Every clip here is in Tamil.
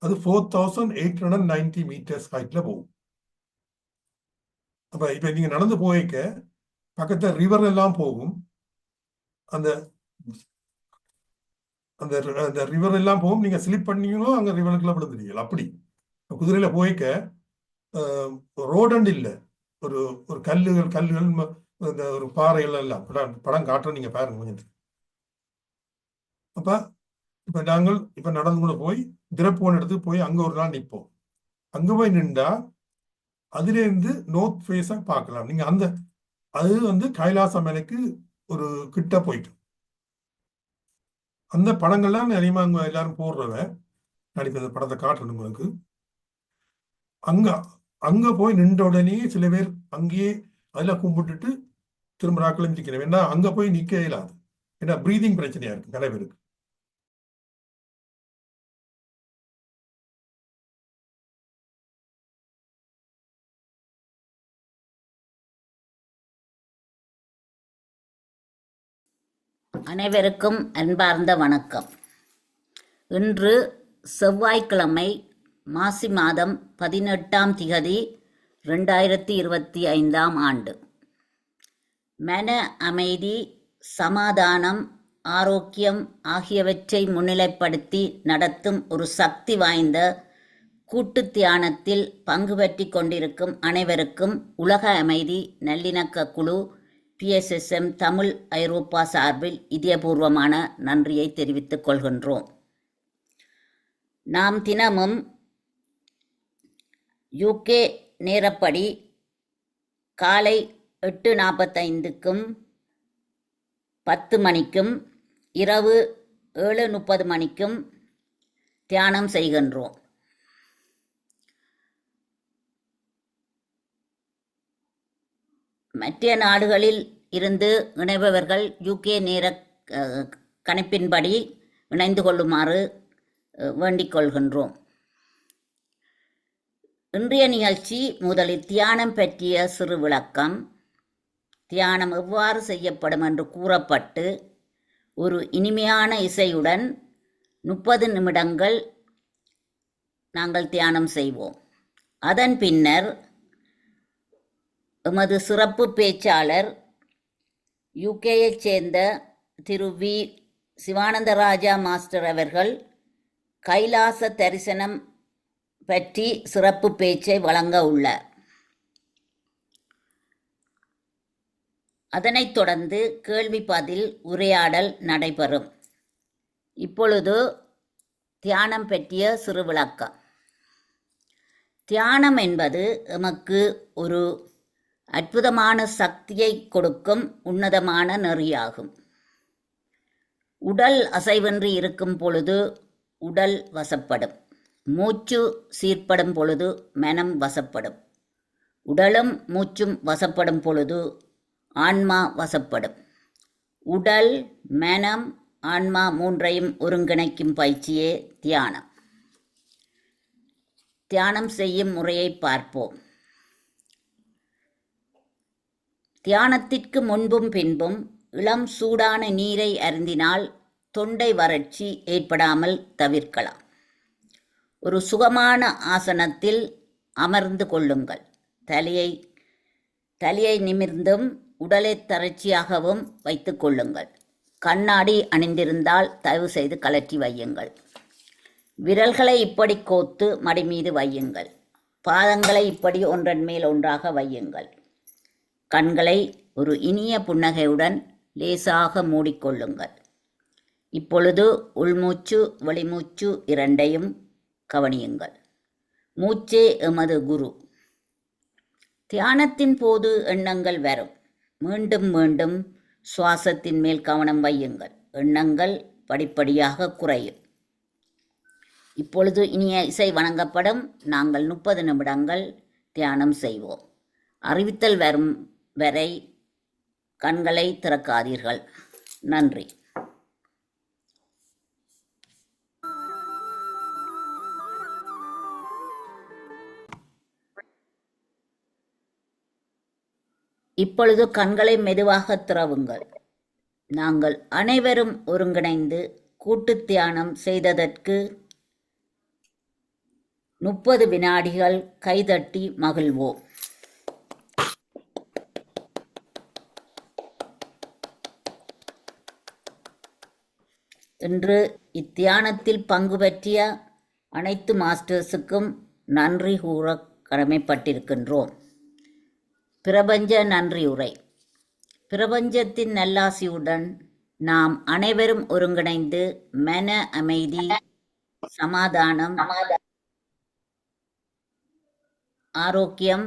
அது 4890 மீட்டர்ஸ் ஹைட்ல போகும். அப்ப இப்ப நீங்க நடந்து போய்க்க பக்கத்துல ரிவர் எல்லாம் போகும். அந்த அந்த அந்த ரிவர் எல்லாம் போகும். நீங்க ஸ்லிப் பண்ணீங்களோ அங்க ரிவருக்குள்ள விழுந்துருவீங்க. அப்படி குதிரையில போய்க்க ரோடண்ட் இல்லை. ஒரு ஒரு கல்லுகள் இந்த ஒரு பாறைகள் எல்லாம் படம் காட்டுற நீங்க பாருங்க கொஞ்சம். அப்ப இப்ப நாங்கள் இப்ப நடந்து கூட போய் திரப்போன இடத்துக்கு போய் அங்க ஒரு நாள் நிற்போம். அங்க போய் நின்றா அதுல இருந்து நோர்த் ஃபேஸா பார்க்கலாம். நீங்க அந்த அது கைலாச மலைக்கு ஒரு கிட்ட போயிட்டு அந்த படங்கள்லாம் நிறையமா அங்க எல்லாரும் போடுறவ. நாளைக்கு அந்த படத்தை காட்டணும் உங்களுக்கு. அங்க அங்க போய் நின்ற உடனே சில பேர் அங்கேயே அதெல்லாம் கும்பிட்டுட்டு திரும்ப ராக்களும் நிற்கிறேன். ஏன்னா அங்க போய் நிக்க இயலாது. ஏன்னா பிரீதிங் பிரச்சனையா இருக்கு நிறைய பேருக்கு. அனைவருக்கும் அன்பார்ந்த வணக்கம். இன்று செவ்வாய்க்கிழமை மாசி மாதம் 18ஆம் திகதி 2025ஆம் ஆண்டு. மன அமைதி, சமாதானம், ஆரோக்கியம் ஆகியவற்றை முன்னிலைப்படுத்தி நடத்தும் ஒரு சக்தி வாய்ந்த கூட்டு தியானத்தில் பங்கு பற்றி கொண்டிருக்கும் அனைவருக்கும் உலக அமைதி நல்லிணக்க குழு PSSM தமிழ் ஐரோப்பா சார்பில் இதயபூர்வமான நன்றியை தெரிவித்துக் கொள்கின்றோம். நாம் தினமும் UK நேரப்படி காலை 8:45க்கும் 10 மணிக்கும் இரவு 7:30 மணிக்கும் தியானம் செய்கின்றோம். மற்ற நாடுகளில் இருந்து இணைபவர்கள் UK நேர கணிப்பின்படி இணைந்து கொள்ளுமாறு வேண்டிக் கொள்கின்றோம். இன்றைய நிகழ்ச்சி முதலில் தியானம் பற்றிய சிறு விளக்கம், தியானம் எவ்வாறு செய்யப்படும் என்று கூறப்பட்டு ஒரு இனிமையான இசையுடன் 30 நிமிடங்கள் நாங்கள் தியானம் செய்வோம். அதன் பின்னர் எமது சிறப்பு பேச்சாளர் UKயைச் சேர்ந்த திரு V. சிவானந்தராஜா மாஸ்டர் அவர்கள் கைலாச தரிசனம் பற்றி சிறப்பு பேச்சை வழங்க உள்ளார். அதனைத் தொடர்ந்து கேள்வி பதில் உரையாடல் நடைபெறும். இப்பொழுது தியானம் பற்றிய சிறு விளக்கம். தியானம் என்பது எமக்கு ஒரு அற்புதமான சக்தியை கொடுக்கும் உன்னதமான நெறியாகும். உடல் அசைவின்றி இருக்கும் பொழுது உடல் வசப்படும். மூச்சு சீர்படும் பொழுது மனம் வசப்படும். உடலும் மூச்சும் வசப்படும் பொழுது ஆன்மா வசப்படும். உடல், மனம், ஆன்மா மூன்றையும் ஒருங்கிணைக்கும் பயிற்சியே தியானம். தியானம் செய்யும் முறையை பார்ப்போம். தியானத்திற்கு முன்பும் பின்பும் இளம் சூடான நீரை அருந்தினால் தொண்டை வறட்சி ஏற்படாமல் தவிர்க்கலாம். ஒரு சுகமான ஆசனத்தில் அமர்ந்து கொள்ளுங்கள். தலையை நிமிர்ந்தும் உடலை தளர்ச்சியாகவும் வைத்துக் கொள்ளுங்கள். கண்ணாடி அணிந்திருந்தால் தயவு செய்து கழற்றி வையுங்கள். விரல்களை இப்படி கோத்து மடி மீது வையுங்கள். பாதங்களை இப்படி ஒன்றன் மேல் ஒன்றாக வையுங்கள். கண்களை ஒரு இனிய புன்னகையுடன் லேசாக மூடிக்கொள்ளுங்கள். இப்பொழுது உள்மூச்சு வெளிமூச்சு இரண்டையும் கவனியுங்கள். மூச்சே எமது குரு. தியானத்தின் போது எண்ணங்கள் வரும். மீண்டும் மீண்டும் சுவாசத்தின் மேல் கவனம் வையுங்கள். எண்ணங்கள் படிப்படியாக குறையும். இப்பொழுது இனிய இசை வழங்கப்படும். நாங்கள் 30 நிமிடங்கள் தியானம் செய்வோம். அறிவித்தல் வரும் வரை கண்களை திறக்காதீர்கள். நன்றி. இப்பொழுது கண்களை மெதுவாக திறவுங்கள். நாங்கள் அனைவரும் ஒருங்கிணைந்து கூட்டு தியானம் செய்ததற்கு 30 வினாடிகள் கைதட்டி மகிழ்வோம். இன்று இத்தியானத்தில் பங்கு பற்றிய அனைத்து மாஸ்டர்ஸுக்கும் நன்றி கூற கடமைப்பட்டிருக்கின்றோம். பிரபஞ்ச நன்றியுரை. பிரபஞ்சத்தின் நல்லாசியுடன் நாம் அனைவரும் ஒருங்கிணைந்து மன அமைதி, சமாதானம், ஆரோக்கியம்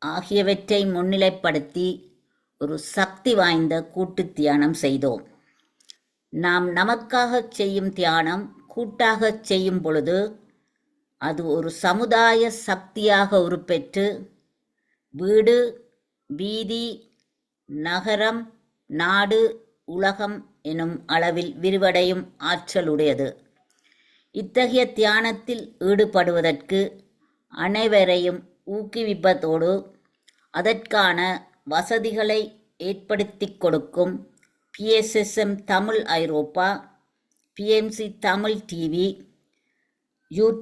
ஆகியவற்றை முன்னிலைப்படுத்தி ஒரு சக்தி வாய்ந்த கூட்டு தியானம் செய்தோம். நாம் நமக்காகச் செய்யும் தியானம் கூட்டாகச் செய்யும் பொழுது அது ஒரு சமுதாய சக்தியாக உருப்பெற்று வீடு, வீதி, நகரம், நாடு, உலகம் எனும் அளவில் விரிவடையும் ஆற்றலுடையது. இத்தகைய தியானத்தில் ஈடுபடுவதற்கு அனைவரையும் ஊக்குவிப்பதோடு அதற்கான வசதிகளை ஏற்படுத்திக் கொடுக்கும் PSSM தமிழ் ஐரோப்பா, PMC Tamil TV,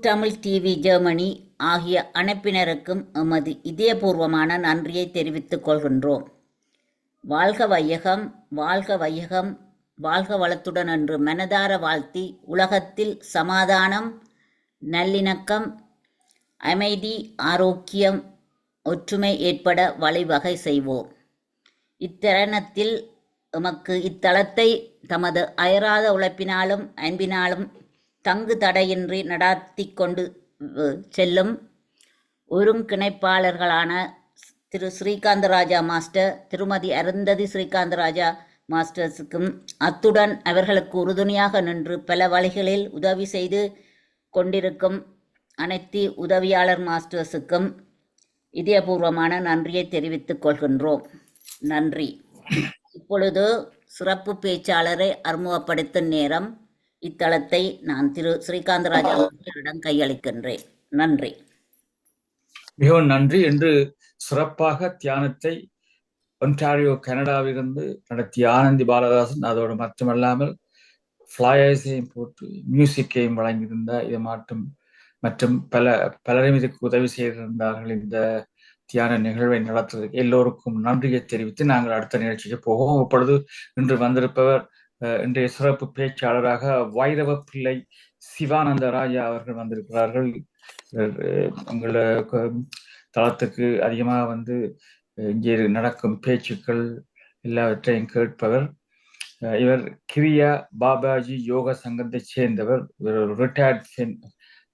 Tamil TV Germany ஆகிய அமைப்பினருக்கும் எமது இதயபூர்வமான நன்றியை தெரிவித்துக் கொள்கின்றோம். வாழ்க வையகம், வாழ்க வையகம், வாழ்க வளத்துடன் என்று மனதார வாழ்த்தி உலகத்தில் சமாதானம், நல்லிணக்கம், அமைதி, ஆரோக்கியம், ஒற்றுமை ஏற்பட வழிவகை செய்வோம். இத்தருணத்தில் எமக்கு இத்தளத்தை தமது அயராத உழைப்பினாலும் அன்பினாலும் தங்கு தடையின்றி நடாத்தி கொண்டு செல்லும் ஒருங்கிணைப்பாளர்களான திரு ஸ்ரீகாந்தராஜா மாஸ்டர், திருமதி அருந்ததி ஸ்ரீகாந்தராஜா மாஸ்டர்ஸுக்கும் அத்துடன் அவர்களுக்கு உறுதுணையாக நின்று பல வழிகளில் உதவி செய்து கொண்டிருக்கும் அனைத்து உதவியாளர் மாஸ்டர்ஸுக்கும் இதயபூர்வமான நன்றியை தெரிவித்துக் கொள்கின்றோம். நன்றி. இப்பொழுது சிறப்பு பேச்சாளரை அறிமுகப்படுத்தும் நேரம். இத்தளத்தை நான் திரு ஸ்ரீகாந்தராஜா அவர்களிடம் கையளிக்கின்றேன். நன்றி. மிகவும் நன்றி. என்று சிறப்பாக தியானத்தை ஒன்டாரியோ கனடாவிலிருந்து நடத்திய ஆனந்தி பாலதாசன், அதோடு மட்டுமல்லாமல் ஃப்ளையர்ஸையும் போட்டு மியூசிக்கையும் வழங்கியிருந்தார். இது மற்றும் பலரும் இதுக்கு உதவி செய்திருந்தார்கள். இந்த தியான நிகழ்வை நடத்துவதற்கு எல்லோருக்கும் நன்றியை தெரிவித்து நாங்கள் அடுத்த நிகழ்ச்சிக்கு போவோம். இப்பொழுது இன்று வந்திருப்பவர் இன்றைய சிறப்பு பேச்சாளராக வைரவ பிள்ளை சிவானந்த ராஜா அவர்கள் வந்திருக்கிறார்கள். உங்களுக்கு தளத்துக்கு அதிகமாக வந்து இங்கே நடக்கும் பேச்சுக்கள் எல்லாவற்றையும் கேட்பவர். இவர் கிரியா பாபாஜி யோக சங்கத்தை சேர்ந்தவர். இவர் ஒரு ரிட்டையர்ட்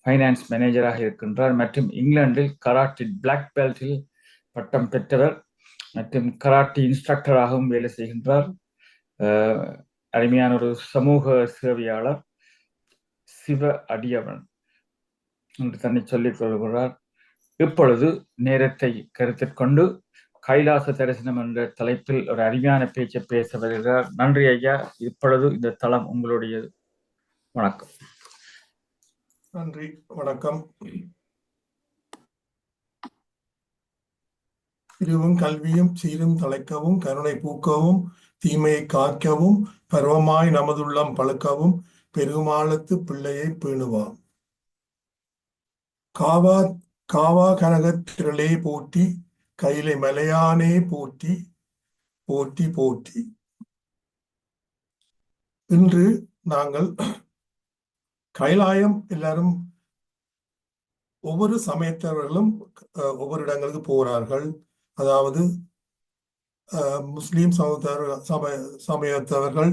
ஃபைனான்ஸ் மேனேஜராக இருக்கின்றார் மற்றும் இங்கிலாந்தில் கராட்டி பிளாக் பெல்ட்டில் பட்டம் பெற்றவர் மற்றும் கராட்டி இன்ஸ்ட்ரக்டராகவும் வேலை செய்கின்றார். அருமையான ஒரு சமூக சேவையாளர், சிவ அடியவன் என்று தன்னை சொல்லிக் கொள்கிறார். இப்பொழுது நேரத்தை கருத்தில் கொண்டு கைலாச தரிசனம் என்ற தலைப்பில் ஒரு அருமையான பேச்சை பேச வருகிறார். நன்றி ஐயா. இப்பொழுது இந்த தளம் உங்களுடையது. வணக்கம். நன்றி, வணக்கம். பிரிவும் கல்வியும் சீரும் தலைக்கவும் கருணை பூக்கவும் தீமையை காக்கவும் பருவமாய் நமதுள்ளம் பழுக்கவும் பெருமாளத்து பிள்ளையை பேணுவாம். காவா கனகத் திரளே போற்றி கையிலை மலையானே போற்றி போற்றி போற்றி. இன்று நாங்கள் கைலாயம் எல்லாரும் ஒவ்வொரு சமயத்தவர்களும் ஒவ்வொரு இடங்களுக்கு போகிறார்கள். அதாவது முஸ்லீம் சமயத்தவர்கள்,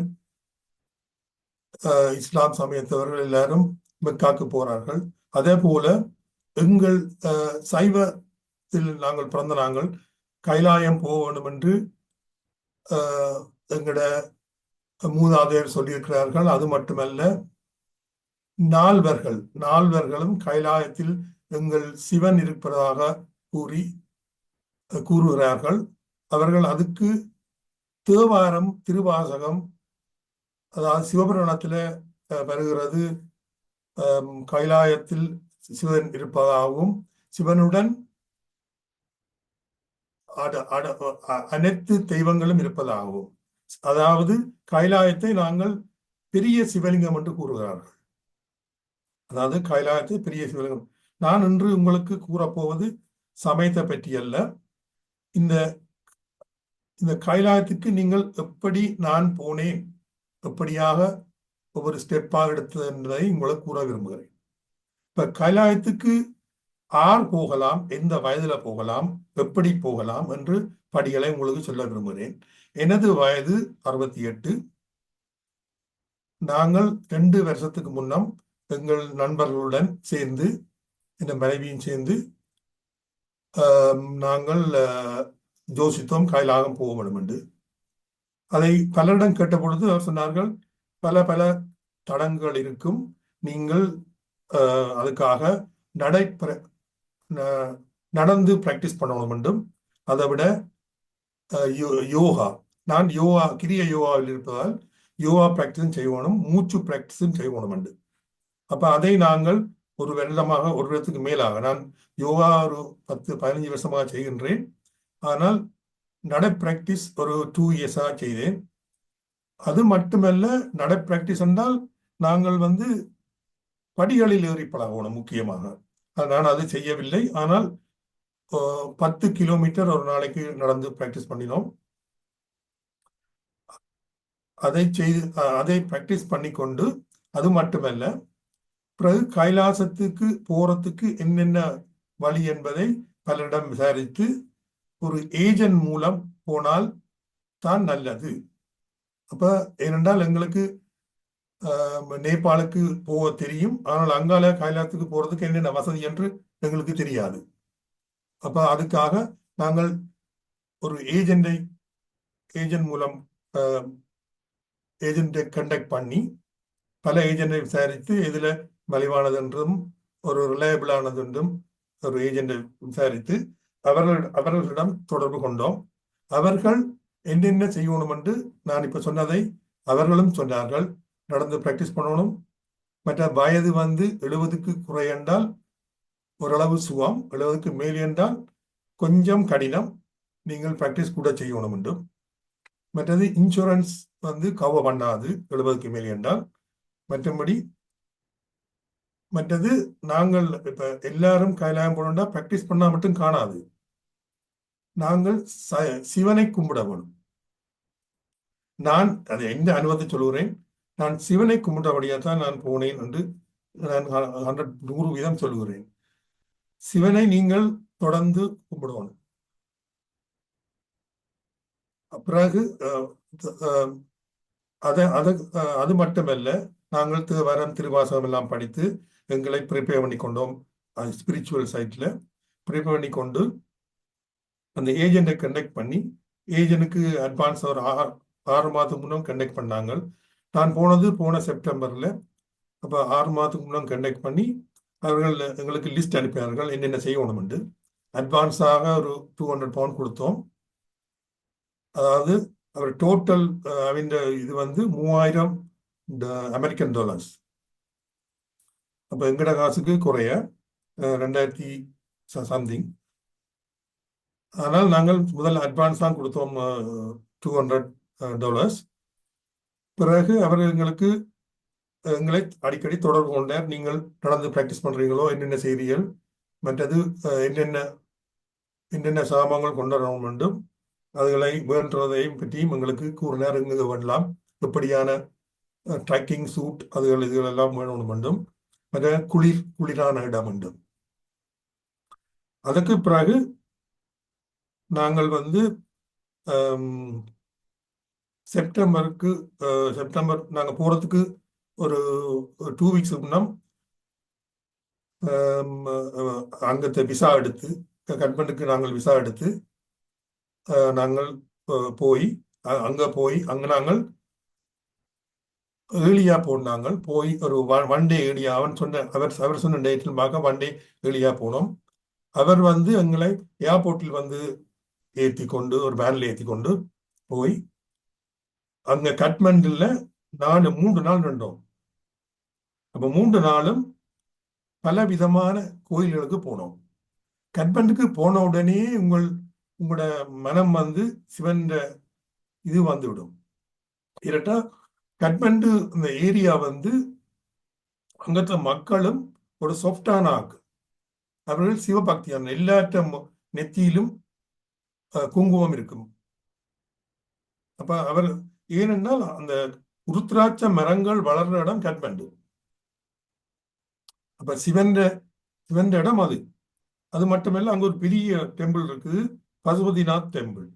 இஸ்லாம் சமயத்தவர்கள் எல்லாரும் மெக்காக்கு போறார்கள். அதே போல எங்கள் சைவத்தில் நாங்கள் கைலாயம் போக வேண்டும் என்று எங்களோட மூதாதையர் சொல்லியிருக்கிறார்கள். அது மட்டுமல்ல, நால்வர்களும் கைலாயத்தில் எங்கள் சிவன் இருப்பதாக கூறுகிறார்கள். அவர்கள் அதுக்கு தேவாரம், திருவாசகம், அதாவது சிவபுராணத்துல வருகிறது, கைலாயத்தில் சிவன் இருப்பதாகவும் சிவனுடன் அனைத்து தெய்வங்களும் இருப்பதாகவும், அதாவது கைலாயத்தை நாங்கள் பெரிய சிவலிங்கம் என்று கூறுகிறார்கள். அதாவது கைலாயத்தை பெரிய சிவலிங்கம். நான் இன்று உங்களுக்கு கூறப்போவது சமயத்தை பற்றி அல்ல. இந்த இந்த கைலாயத்துக்கு நீங்கள் எப்படி நான் போனேன், எப்படியாக ஒவ்வொரு ஸ்டெப்பாக எடுத்தது என்பதை உங்களுக்கு கூற விரும்புகிறேன். இப்ப கைலாயத்துக்கு ஆர் போகலாம், எந்த வயதுல போகலாம், எப்படி போகலாம் என்று படிகளை உங்களுக்கு சொல்ல விரும்புகிறேன். எனது வயது 68. நாங்கள் 2 வருஷத்துக்கு முன்னம் எங்கள் நண்பர்களுடன் சேர்ந்து, என் மனைவியும் சேர்ந்து நாங்கள் யோசித்தோம் கைலாயம் போக வேண்டும் என்று. அதை பலரிடம் கேட்ட பொழுது அவர் சொன்னார்கள், பல பல தடங்கள் இருக்கும், நீங்கள் அதுக்காக நடந்து பிராக்டிஸ் பண்ணணும் என்றும், அதை விட யோகா, நான் கிரிய யோகாவில் இருப்பதால் யோகா பிராக்டிஸும் செய்யணும், மூச்சு பிராக்டிஸும் செய்யணும் என்று. அப்ப அதை நாங்கள் ஒரு வருடத்துக்கு மேலாக, நான் யோகா ஒரு 10-15 வருஷமாக செய்கின்றேன். ஆனால் நடை பிராக்டிஸ் ஒரு 2 இயர்ஸாக செய்தேன். அது மட்டுமல்ல, நடை பிராக்டிஸ் என்றால் நாங்கள் படிகளில் ஏறி பழகணும் முக்கியமாக. நான் அது செய்யவில்லை. ஆனால் 10 கிலோமீட்டர் ஒரு நாளைக்கு நடந்து பிராக்டிஸ் பண்ணினோம். அதை பிராக்டிஸ் பண்ணிக்கொண்டு, அது மட்டுமல்ல, பிறகு கைலாசத்துக்கு போறதுக்கு என்னென்ன வழி என்பதை பலரிடம் விசாரித்து ஒரு ஏஜென்ட் மூலம் போனால் தான் நல்லது. அப்ப ஏனென்றால் எங்களுக்கு நேபாளுக்கு போக தெரியும், ஆனால் அங்கால கைலாசத்துக்கு போறதுக்கு என்னென்ன வசதி என்று எங்களுக்கு தெரியாது. அப்ப அதுக்காக நாங்கள் ஒரு ஏஜென்ட் மூலம் ஏஜென்ட்டை கண்டக்ட் பண்ணி, பல ஏஜென்ட்டை விசாரித்து எதுல மலிவானது என்றும் ஒரு ரிலையபிளானது என்றும் ஒரு ஏஜென்ட்டை விசாரித்து அவர்களிடம் தொடர்பு கொண்டோம். அவர்கள் என்னென்ன செய்யணும் என்று நான் இப்ப சொன்னதை அவர்களும் சொன்னார்கள். நடந்து பிராக்டிஸ் பண்ணணும், மற்ற வயது 70க்கு குறையென்றால் ஓரளவு சுகம், 70க்கு மேல் என்றால் கொஞ்சம் கடினம், நீங்கள் பிராக்டிஸ் கூட செய்யணும் என்றும். மற்றது இன்சூரன்ஸ் கவர் பண்ணாது 70க்கு மேல் என்றால். மற்றது நாங்கள் இப்ப எல்லாரும் கைலாயம் போனோம்னா பிராக்டிஸ் பண்ணா மட்டும் காணாது, நாங்கள் சிவனை கும்பிட வேணும். நான் அதை எந்த அனுபவத்தை சொல்லுகிறேன், நான் சிவனை கும்பிட்டபடியாத்தான் நான் போனேன் என்று நான் 100% சொல்லுகிறேன். சிவனை நீங்கள் தொடர்ந்து கும்பிடணும். பிறகு அது மட்டுமல்ல, நாங்கள் தேவாரம் திருவாசகம் எல்லாம் படித்து எங்களை ப்ரிப்பேர் பண்ணி கொண்டோம். ஸ்பிரிச்சுவல் சைட்ல ப்ரிப்பேர் பண்ணி கொண்டு அந்த ஏஜென்ட்டை கண்டக்ட் பண்ணி, ஏஜென்ட்டுக்கு அட்வான்ஸ் ஒரு 6 மாதத்துக்கு முன்னும் கண்டக்ட் பண்ணாங்க. நான் போன செப்டம்பர்ல. அப்போ 6 மாதத்துக்கு முன்னும் கண்டக்ட் பண்ணி அவர்கள் எங்களுக்கு லிஸ்ட் அனுப்பினார்கள் என்னென்ன செய்யணும் என்று. அட்வான்ஸாக ஒரு 200 பவுண்ட் கொடுத்தோம். அதாவது அவர் டோட்டல் இது $3000 அமெரிக்கன் டாலர்ஸ். அப்போ எங்கட காசுக்கு குறைய 2000 சம்திங். ஆனால் நாங்கள் முதல் அட்வான்ஸ் தான் கொடுத்தோம் $200. பிறகு அவர்கள் எங்களை அடிக்கடி தொடர்பு கொண்டார். நீங்கள் நடந்து பிராக்டிஸ் பண்றீங்களோ, என்னென்ன செய்திகள், மற்றது என்னென்ன சாமான்கள் கொண்டு வரணும் என்றும் அதுகளை வேண்டதையும் பற்றியும் எங்களுக்கு கூறினார். எங்கு வரலாம், எப்படியான ட்ரெக்கிங் சூட் இதுகள் எல்லாம் வேணும் என்றும், மற்ற குளிரான இடம் என்றும். அதற்கு பிறகு நாங்கள் செப்டம்பர் நாங்கள் போறதுக்கு ஒரு 2 வீக்ஸ் முன்னம் அங்கத்தை விசா எடுத்து, கட்மண்டுக்கு நாங்கள் விசா எடுத்து நாங்கள் அங்க நாங்கள் ஏர்லியா போனாங்கள். போய் ஒரு 1 டே ஏர்லியா, அவர் சொன்ன டேட்டில் பார்க்க 1 டே ஏர்லியா போனோம். அவர் எங்களை ஏர்போர்ட்டில் ஏற்றி கொண்டு, ஒரு வேன்ல ஏற்றி கொண்டு போய் அங்க கட்மண்டில் 3 நாள் நின்றோம். அப்ப 3 நாளும் பல விதமான கோயில்களுக்கு போனோம். கட்மண்டுக்கு போன உடனே உங்களோட மனம் சிவன் இது வந்துவிடும். இரட்டா கட்மண்டு இந்த ஏரியா அங்கத்த மக்களும் ஒரு சாஃப்டான ஆக்கு. அவர்கள் சிவபக்தியான எல்லாற்ற நெத்தியிலும் குங்குமம் இருக்கும். அப்ப அவர் ஏனென்றால் அந்த உருத்ராட்ச மரங்கள் வளர்ற இடம் காட்மாண்டு. அப்ப சிவன் இடம் அது. அது மட்டுமல்ல, அங்க ஒரு பெரிய டெம்பிள் இருக்குது, பசுபதிநாத் டெம்பிள்.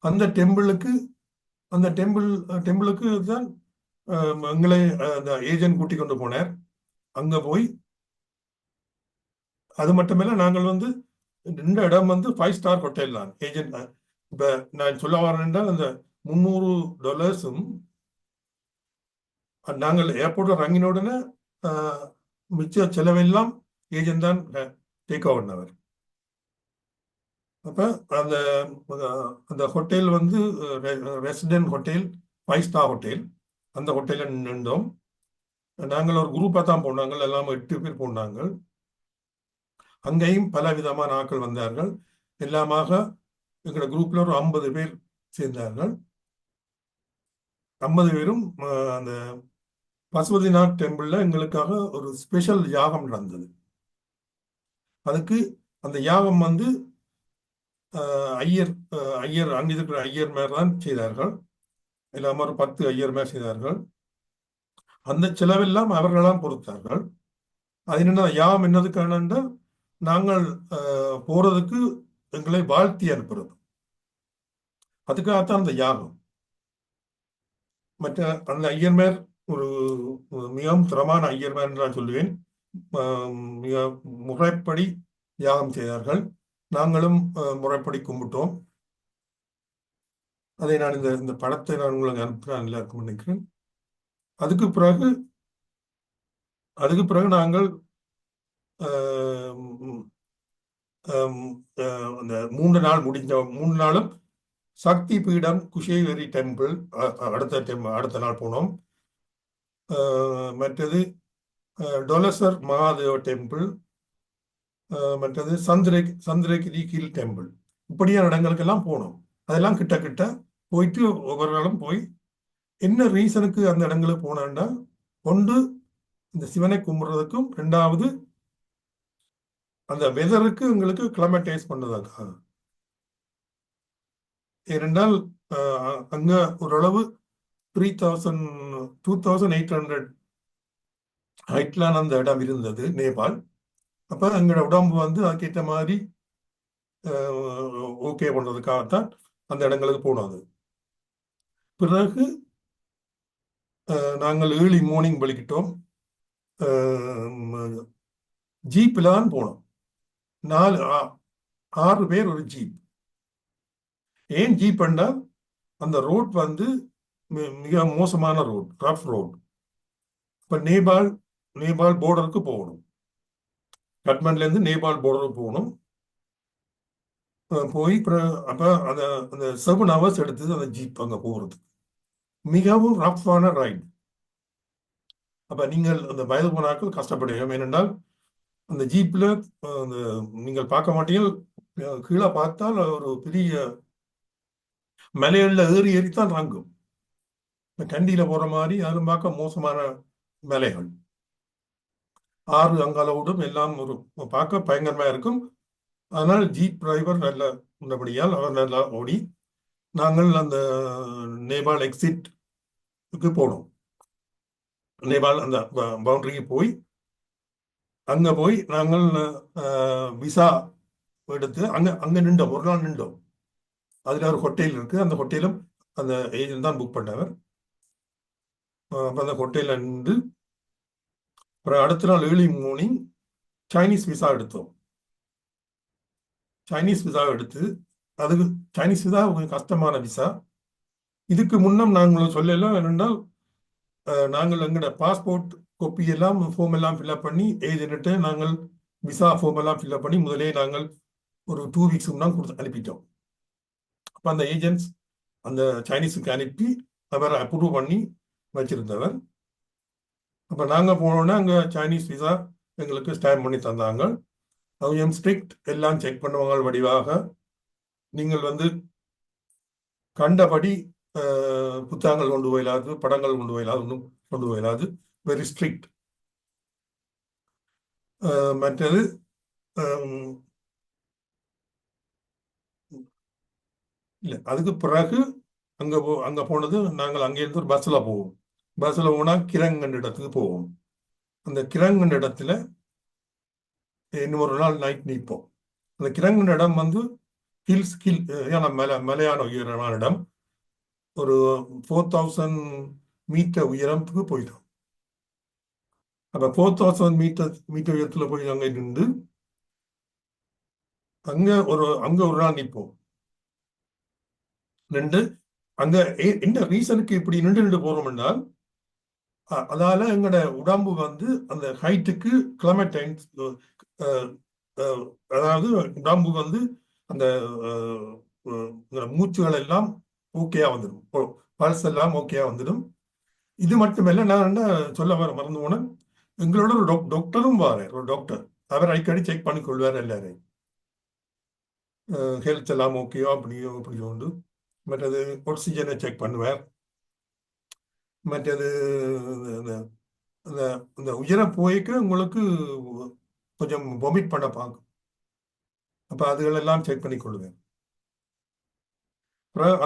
அந்த டெம்பிளுக்கு தான் எங்களை அந்த ஏஜென்ட் கூட்டி கொண்டு போனார். அங்க போய் அது மட்டுமல்ல, நாங்கள் வந்து இந்த இடம் வந்து 5 ஸ்டார் ஹோட்டல் தான் ஏஜென்ட். இப்ப நான் சொல்ல வரேன் என்றால், அந்த $300 நாங்கள் ஏர்போர்ட்ல இறங்கின உடனே மிச்ச செலவெல்லாம் ஏஜென்ட் தான் டேக் ஓவர் பண்ணவர். அப்ப அந்த அந்த ஹோட்டல் வந்து ரெசிடென்ட் ஹோட்டல், 5 ஸ்டார் ஹோட்டல். அந்த ஹோட்டலில் நின்றோம். நாங்கள் ஒரு குரூப்பாக தான் போனாங்க, எல்லாம் 8 பேர் போனாங்க. அங்கேயும் பல விதமான ஆட்கள் வந்தார்கள். எல்லாமாக எங்களோட குரூப்ல ஒரு 50 பேர் சேர்ந்தார்கள். 50 பேரும் அந்த பசுபதிநாத் டெம்பிள்ல எங்களுக்காக ஒரு ஸ்பெஷல் யாகம் நடந்தது. அதுக்கு அந்த யாகம் வந்து ஐயர் அங்க இருக்கிற ஐயர் மேர் தான் செய்தார்கள். இல்லாம ஒரு 10 ஐயர் மேர் செய்தார்கள். அந்த செலவெல்லாம் அவர்களாம் பொறுத்தார்கள். அது என்ன யாகம் என்னதுக்கான நாங்கள் போறதுக்கு எங்களை வாழ்த்தி அனுப்புறது. அதுக்காகத்தான் அந்த யாகம். மற்ற அந்த ஐயர்மேர் ஒரு மிகவும் திறமான ஐயர்மேர் என்று நான் சொல்லுவேன். மிக முறைப்படி யாகம் செய்தார்கள். நாங்களும் முறைப்படி கும்பிட்டோம். அதை நான் இந்த படத்தை நான் உங்களுக்கு அனுப்புறேன், எல்லாருக்கும் நினைக்கிறேன். அதுக்கு பிறகு நாங்கள் அந்த 3 நாள் முடிஞ்ச 3 நாளும் சக்தி பீடம், குஷேவரி டெம்பிள் அடுத்த நாள் போனோம். மற்றது டொலசர் மகாதேவ டெம்பிள், மற்றது சந்திரகிரி ஹில் டெம்பிள், இப்படியான இடங்களுக்கெல்லாம் போனோம். அதெல்லாம் கிட்ட போயிட்டு ஒவ்வொரு நாளும் போய் என்ன ரீசனுக்கு அந்த இடங்களுக்கு போனான்னா, ஒன்று இந்த சிவனை கும்பிடுறதுக்கும், 2வது அந்த வெதருக்கு எங்களுக்கு கிளைமேட்டைஸ் பண்ணதுக்காக. ஏனென்றால் அங்க ஓரளவு 2800 ஹைட்லான் அந்த இடம் இருந்தது, நேபாள். அப்ப எங்களோட உடம்பு வந்து அதுக்கேற்ற மாதிரி ஓகே பண்றதுக்காகத்தான் அந்த இடங்களுக்கு போனது. பிறகு நாங்கள் ஏர்லி மார்னிங் வலிக்கிட்டோம். ஜீப்பில் தான் போனோம். 6 பேர் ஒரு ஜீப். ஏன் ஜீப் என்றால் அந்த ரோட் வந்து மிக மோசமான ரோட், ரஃப் ரோட். இப்போ நேபாள் போர்டருக்கு போகணும். கட்மண்ட்லேருந்து நேபாள் போர்டருக்கு போகணும். போய் அப்போ அந்த 7 hours எடுத்தது அந்த ஜீப் அங்கே போகிறதுக்கு. மிகவும் ரஃப்பான ரைடு. அப்போ நீங்கள் அந்த வயது போனாக்கள் கஷ்டப்படுவீங்க. ஏனென்றால் அந்த ஜீப்பில் அந்த நீங்கள் பார்க்க மாட்டீங்க, கீழே பார்த்தால் ஒரு பெரிய மலைகளில் ஏறித்தான் இறங்கும். கண்டியில் போகிற மாதிரி அதுவும் பார்க்க மோசமான மலைகள். 6 அங்காளோடும் எல்லாம் ஒரு பார்க்க பயங்கரமாக இருக்கும். அதனால் ஜீப் டிரைவர் நல்ல உள்ளபடியால் அவர் நல்லா ஓடி நாங்கள் அந்த நேபாள் எக்ஸிட்க்கு போனோம். நேபாள் அந்த பவுண்டரிக்கு போய் அங்கே போய் நாங்கள் விசா எடுத்து அங்கே நின்றோம். ஒரு நாள் நின்றோம். அதில் ஒரு ஹோட்டல் இருக்குது. அந்த ஹோட்டலும் அந்த ஏஜென்ட் தான் புக் பண்ணவர். அப்போ அந்த ஹோட்டலில் நின்று அப்புறம் அடுத்த நாள் ஏர்லி மார்னிங் சைனீஸ் விசா எடுத்தோம். சைனீஸ் விசா எடுத்து அதுக்கு சைனீஸ் விசா கொஞ்சம் கஷ்டமான விசா. இதுக்கு முன்னம் நாங்கள் சொல்லலாம் என்னென்றால், நாங்கள் எங்களோட பாஸ்போர்ட் கொப்பி எல்லாம் ஃபார்ம் எல்லாம் ஃபில்அப் பண்ணி ஏஜென்ட்டு நாங்கள் விசா ஃபார்ம் எல்லாம் ஃபில்அப் பண்ணி முதலே நாங்கள் ஒரு 2 weeks முன்னாடி கொடுத்து அனுப்பிட்டோம். அப்போ அந்த ஏஜென்ட்ஸ் அந்த சைனீஸுக்கு அனுப்பி அவரை அப்ரூவ் பண்ணி வச்சிருந்தவர். அப்போ நாங்கள் போனோன்னா அங்கே சைனீஸ் விசா எங்களுக்கு ஸ்டாம்ப் பண்ணி தந்தாங்க. அவங்க ஸ்ட்ரிக்ட், எல்லாம் செக் பண்ணுவாங்க வடிவாக. நீங்கள் வந்து கண்டபடி புத்தகங்கள் கொண்டு போயிடாது, படங்கள் கொண்டு போயிடாது, ஒன்றும் கொண்டு போயிடாது. Very strict. மற்றது இல்லை, அதுக்கு பிறகு அங்க போனது நாங்கள் அங்கேருந்து ஒரு பஸ்ல போவோம். பஸ்ல போனா கிரங்கன் இடத்துக்கு போவோம். அந்த கிரங்கன் இடத்துல இன்னும் ஒரு நாள் நைட் நிற்போம். அந்த கிரங்கன் இடம் வந்து மலையான உயரமான இடம். ஒரு 4000 மீட்டர் உயரத்துக்கு போயிட்டோம். அப்ப 4000 மீட்டர் உயரத்துல போய் அங்க நின்று அங்க ஒரு நாள் நிற்போம். நின்று அங்க என்ன ரீசனுக்கு இப்படி நின்று போறோம் என்றால், அதால எங்களோட உடம்பு வந்து அந்த ஹைட்டுக்கு கிளைமேட் அதாவது உடம்பு வந்து அந்த மூச்சுகள் எல்லாம் ஓகேயா வந்துடும், பல்ஸ் எல்லாம் ஓகேயா வந்துடும். இது மட்டுமல்ல, நான் என்ன சொல்ல மறந்து போனேன், எங்களோட ஒரு டாக்டரும் வாரார். ஒரு டாக்டர், அவர் அடிக்கடி செக் பண்ணி கொள்வார் எல்லாரையும், ஹெல்த் எல்லாம் ஓகேயோ அப்படியோ அப்படி உண்டு. மற்றது ஆக்சிஜனை செக் பண்ணுவார். மற்றது அந்த உயர போய்க்கு உங்களுக்கு கொஞ்சம் வொமிட் பண்ண பார்க்கும். அப்ப அதுகளெல்லாம் செக் பண்ணி கொள்வேன்.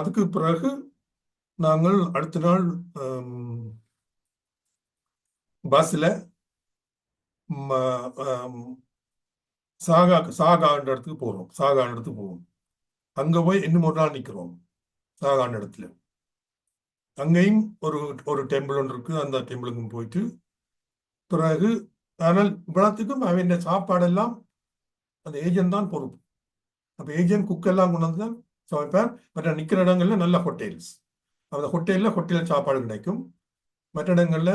அதுக்கு பிறகு நாங்கள் அடுத்த நாள் பஸ்ல சாகாண்ட இடத்துக்கு போறோம். சாகாண்ட இடத்துக்கு போவோம். அங்க போய் இன்னும் ஒரு நாள் நிக்கிறோம் சாகாண்ட இடத்துல. அங்கேயும் ஒரு டெம்பிள் ஒன்று இருக்கு. அந்த டெம்பிளுக்கும் போயிட்டு பிறகு, ஆனால் இவ்வளத்துக்கும் அவன் சாப்பாடெல்லாம் அந்த ஏஜென்ட் தான் பொறுப்பு. அப்ப ஏஜென்ட் குக்கெல்லாம் கொண்டு வந்து தான் சமைப்பார். மற்ற நிற்கிற இடங்கள்ல நல்ல ஹோட்டல்ஸ், அந்த ஹோட்டல் சாப்பாடு கிடைக்கும். மற்ற இடங்கள்ல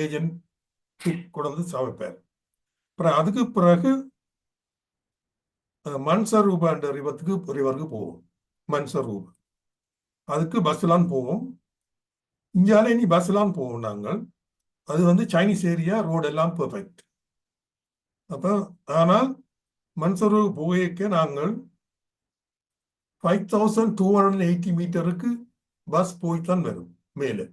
ஏஜென்ட் குக் கொண்டு வந்து சமைப்பார். அப்புறம் அதுக்கு பிறகு மன்சரூபா என்ற ரிவருக்கு போவோம். மன்சரூபா அதுக்கு பஸ்லாம் போவோம். இங்கால இனி பஸ்லாம் போவோம் நாங்கள். அது வந்து சைனீஸ் ஏரியா, ரோடு எல்லாம் பெர்ஃபெக்ட். அப்ப ஆனால் மன்சரூர் போய்க்க நாங்கள் 5280 மீட்டருக்கு பஸ் போய்த்தான் வரும் மேலே.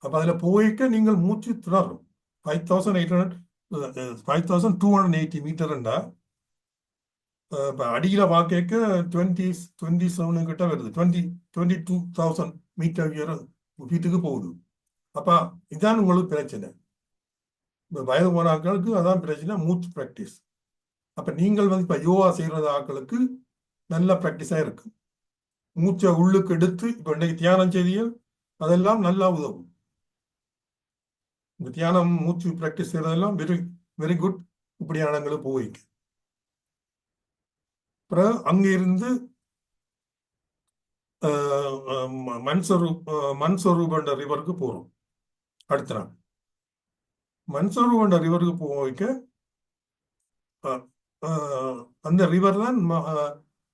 அப்ப அதுல போய்க்க நீங்கள் மூச்சு திணறும். 5280 மீட்டர்ண்டா இப்ப அடியில வாக்க 27 கிட்ட வருது. 22,000 மீட்டர் வீட்டுக்கு போகுது. அப்ப இதான் உங்களுக்கு பிரச்சனை. வயது போன ஆட்களுக்கு அதான் பிரச்சனை, மூச்சு பிராக்டிஸ். அப்ப நீங்கள் வந்து இப்ப யோகா செய்யறது ஆட்களுக்கு நல்ல பிராக்டிஸா இருக்கு. மூச்சை உள்ளுக்கு எடுத்து இப்ப இன்னைக்கு தியானம் செய்தியல் அதெல்லாம் நல்லா உதவும். இந்த தியானம் மூச்சு பிராக்டிஸ் செய்யறதெல்லாம் வெரி வெரி குட். இப்படியான இடங்களுக்கு போய்க்கு அப்புறம் அங்கிருந்து மன்சரூபண்ட ரிவருக்கு போறோம். அடுத்த நாள் மன்சரூபண்ட ரிவருக்கு போய்க்க அந்த ரிவர் தான்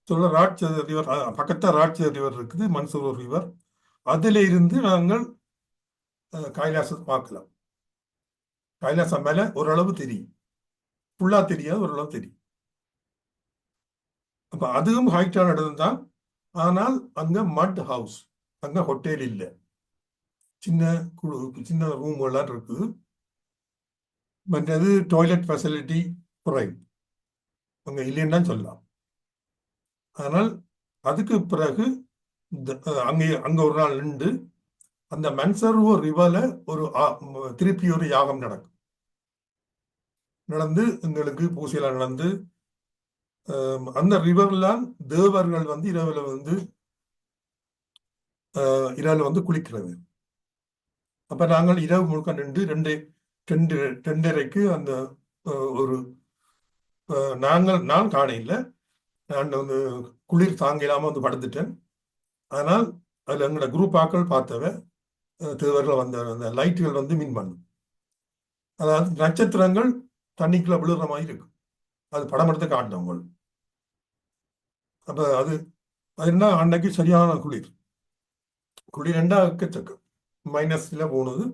சொல்ல ராட்சத ரிவர். பக்கத்தான் ராட்சத ரிவர் இருக்குது, மன்சரூர் ரிவர். அதுல இருந்து நாங்கள் கைலாசத்தை பார்க்கலாம். கைலாசம் மேல ஓரளவு தெரியும், ஃபுல்லா தெரியாது, ஓரளவு தெரியும். அப்ப அதுவும் ஹைட்டான இடம் தான். ஆனால் அங்க மட் ஹவுஸ், அங்க ஹோட்டல் இல்லை, சின்ன ரூம்லாம் இருக்குது. மற்றது டாய்லெட் ஃபெசிலிட்டி குறைவு, அங்க இல்லைன்னு தான் சொல்லலாம். ஆனால் அதுக்கு பிறகு அங்க ஒரு நாள் நின்று அந்த மன்சரூர் ரிவர்ல திருப்பி ஒரு யாகம் நடந்து எங்களுக்கு பூசையெல்லாம் நடந்து, அந்த ரிவர்ல தேவர்கள் வந்து இரவுல வந்து குளிக்கிறது. அப்ப நாங்கள் இரவு முழுக்க நின்று 2:30க்கு அந்த ஒரு நான் காணையில் நான் வந்து குளிர் தாங்க இல்லாம வந்து படுத்துட்டேன். ஆனால் அதுல எங்களோட குரூப் ஆக்கள் பார்த்தவ தேவர்கள் வந்த அந்த லைட்டுகள் வந்து மின் பண்ணும். அதாவது நட்சத்திரங்கள் தண்ணிக்குள்ள விழுற மாதிரி இருக்கும். அது படம் எடுத்து காட்டினவங்க. அப்ப அது என்ன, அன்னைக்கு சரியான குளிர் ரெண்டா எக்கச்சக்கம் மைனஸ்ல போனது.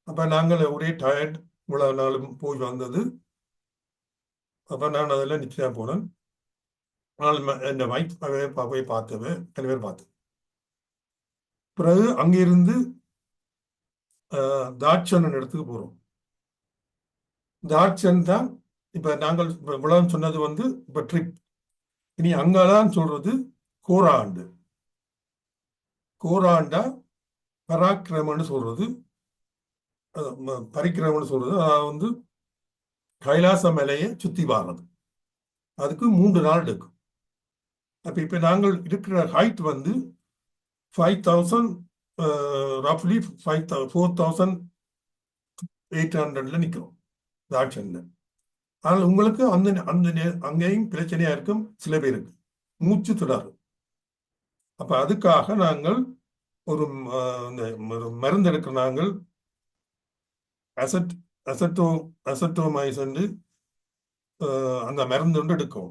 அப்ப நாங்கள் ஒரே டயர்ட், இவ்வளவு நாளும் போய் வந்தது. அப்ப நான் அதில் நிச்சயா போனேன். என் வைஃப் போய் பார்த்தவ சில பேர் பார்த்து. பிறகு அங்கிருந்து தாட்சன் இடத்துக்கு போறோம். இந்த ஆக்ஷன் தான் இப்ப நாங்கள் இவ்வளவு சொன்னது வந்து இப்ப ட்ரிப். இனி அங்கதான் சொல்றது கோராண்டு. கோராண்டா பராக்கிரமம்னு சொல்றது, பரிக்கிரமம்னு சொல்றது. அதாவது வந்து கைலாச மலையை சுத்தி வாரது. அதுக்கு 3 நாள் எடுக்கும். அப்ப இப்ப நாங்கள் இருக்கிற ஹைட் வந்து 5000, ரஃப்லி 4800 நிற்கிறோம் இந்த ஆக்ஷன்ல. ஆனால் உங்களுக்கு அந்த அந்த அங்கேயும் பிரச்சனையா இருக்கும் சில பேருக்கு மூச்சு திணறும். அப்ப அதுக்காக நாங்கள் ஒரு மருந்து எடுக்கிற நாங்கள் அசட்டோமைசன் அந்த மருந்து ஒன்று எடுக்கும்.